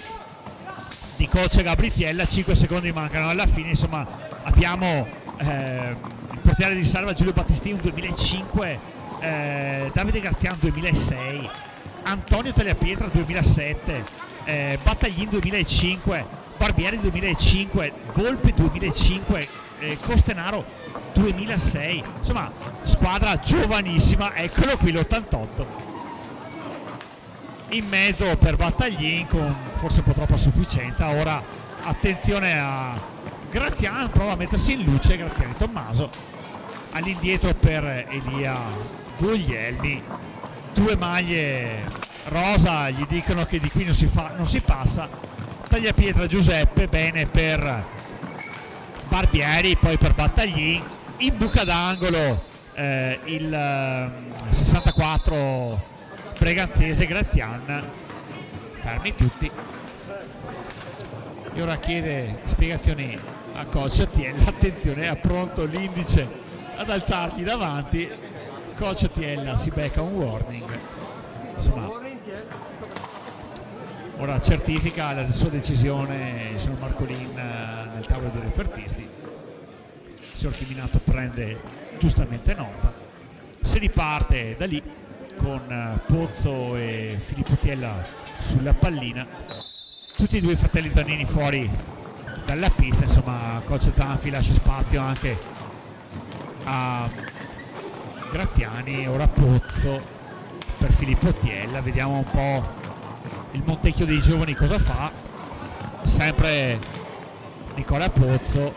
coach Gabritiella. 5 secondi mancano alla fine, insomma abbiamo il portiere di riserva Giulio Battistini 2005, Davide Graziano 2006, Antonio Tagliapietra 2007, Battaglin 2005, Barbieri 2005, Volpe 2005, Costenaro 2006, insomma squadra giovanissima. Eccolo qui l'88 in mezzo per Battaglin con forse un po' troppa sufficienza. Ora attenzione a Graziano, prova a mettersi in luce Graziani. Tommaso all'indietro per Elia Guglielmi, 2 maglie rosa gli dicono che di qui non si passa. Tagliapietra Giuseppe, bene per Barbieri, poi per Battaglin. In buca d'angolo il 64 breganzese Grazian, fermi tutti, e ora chiede spiegazioni a coach Tiella. Attenzione, ha pronto l'indice ad alzargli davanti. Coach Tiella si becca un warning, insomma ora certifica la sua decisione il signor Marcolin nel tavolo dei refertisti. Il signor Chiminazzo prende giustamente nota, si riparte da lì con Pozzo e Filippo Tiella sulla pallina, tutti e due i fratelli Zanini fuori dalla pista. Insomma, coach Zanfi lascia spazio anche a Graziani, ora Pozzo per Filippo Tiella. Vediamo un po' il Montecchio dei giovani cosa fa. Sempre Nicola Pozzo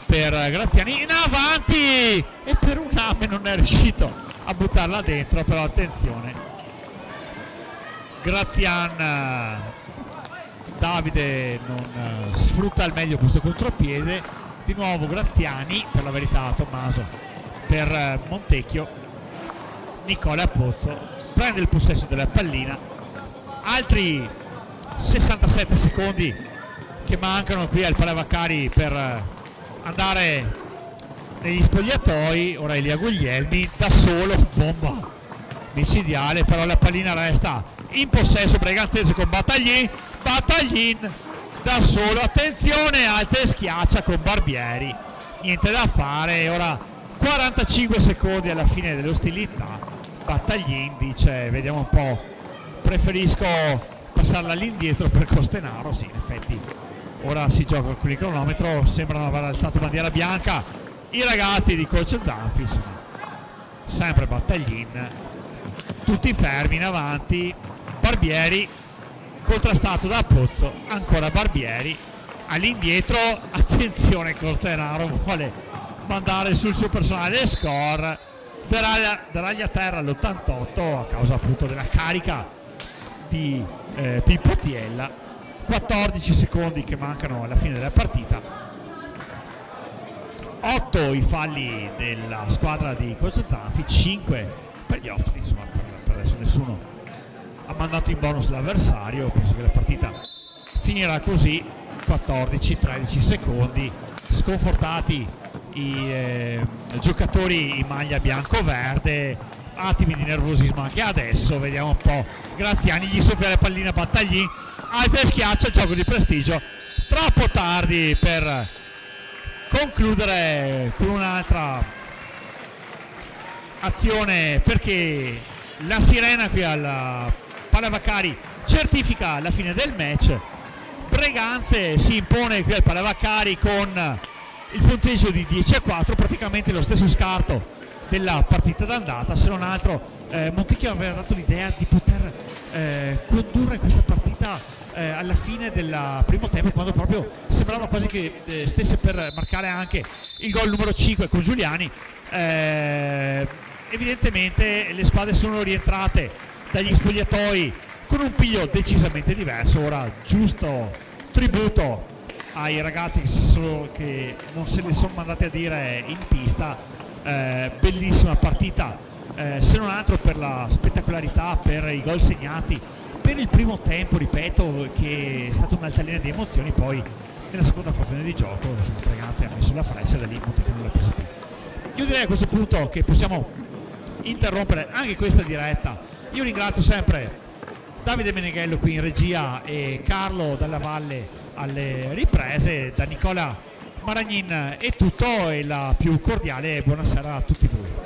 per Graziani in avanti, e per un ame non è riuscito a buttarla dentro, però attenzione, Grazian Davide non sfrutta al meglio questo contropiede. Di nuovo Graziani, per la verità Tommaso per Montecchio. Nicola Pozzo prende il possesso della pallina, altri 67 secondi che mancano qui al Palavaccari per andare negli spogliatoi. Ora Elia Guglielmi da solo, bomba micidiale, però la pallina resta in possesso breganzese con Battaglin da solo, attenzione, alza e schiaccia con Barbieri, niente da fare. Ora 45 secondi alla fine delle ostilità, Battaglin dice vediamo un po', preferisco passarla all'indietro per Costenaro. Sì, in effetti ora si gioca con il cronometro, sembrano aver alzato bandiera bianca i ragazzi di coach Zanfi. Insomma, sempre Battaglin, tutti fermi in avanti. Barbieri contrastato da Pozzo, ancora Barbieri all'indietro, attenzione, Costenaro vuole mandare sul suo personale score, deraglia a terra all'88 a causa appunto della carica di Pippo Tiella. 14 secondi che mancano alla fine della partita, 8 i falli della squadra di coach Zanfi, 5 per gli ospiti. Insomma, per adesso nessuno ha mandato in bonus l'avversario. Penso che la partita finirà così. 14-13 secondi, sconfortati i giocatori in maglia bianco-verde, attimi di nervosismo anche adesso. Vediamo un po', Graziani gli soffia la pallina, Battaglin alza e schiaccia, gioco di prestigio, troppo tardi per concludere con un'altra azione, perché la sirena qui al Palavaccari certifica la fine del match. Breganze si impone qui al Palavaccari con il punteggio di 10-4, praticamente lo stesso scarto della partita d'andata, se non altro Montecchio aveva dato l'idea di poter condurre questa partita alla fine del primo tempo, quando proprio sembrava quasi che stesse per marcare anche il gol numero 5 con Giuliani. Evidentemente le squadre sono rientrate dagli spogliatoi con un piglio decisamente diverso. Ora giusto tributo ai ragazzi che non se ne sono mandati a dire in pista. Bellissima partita, se non altro per la spettacolarità, per i gol segnati, per il primo tempo, ripeto, che è stata un'altalena di emozioni. Poi nella seconda frazione di gioco Breganze ha messo la freccia, da lì Montecchio non l'ha presa più. Io direi a questo punto che possiamo interrompere anche questa diretta. Io ringrazio sempre Davide Meneghello qui in regia e Carlo Dalla Valle alle riprese. Da Nicola Maragnin è tutto, e la più cordiale buonasera a tutti voi.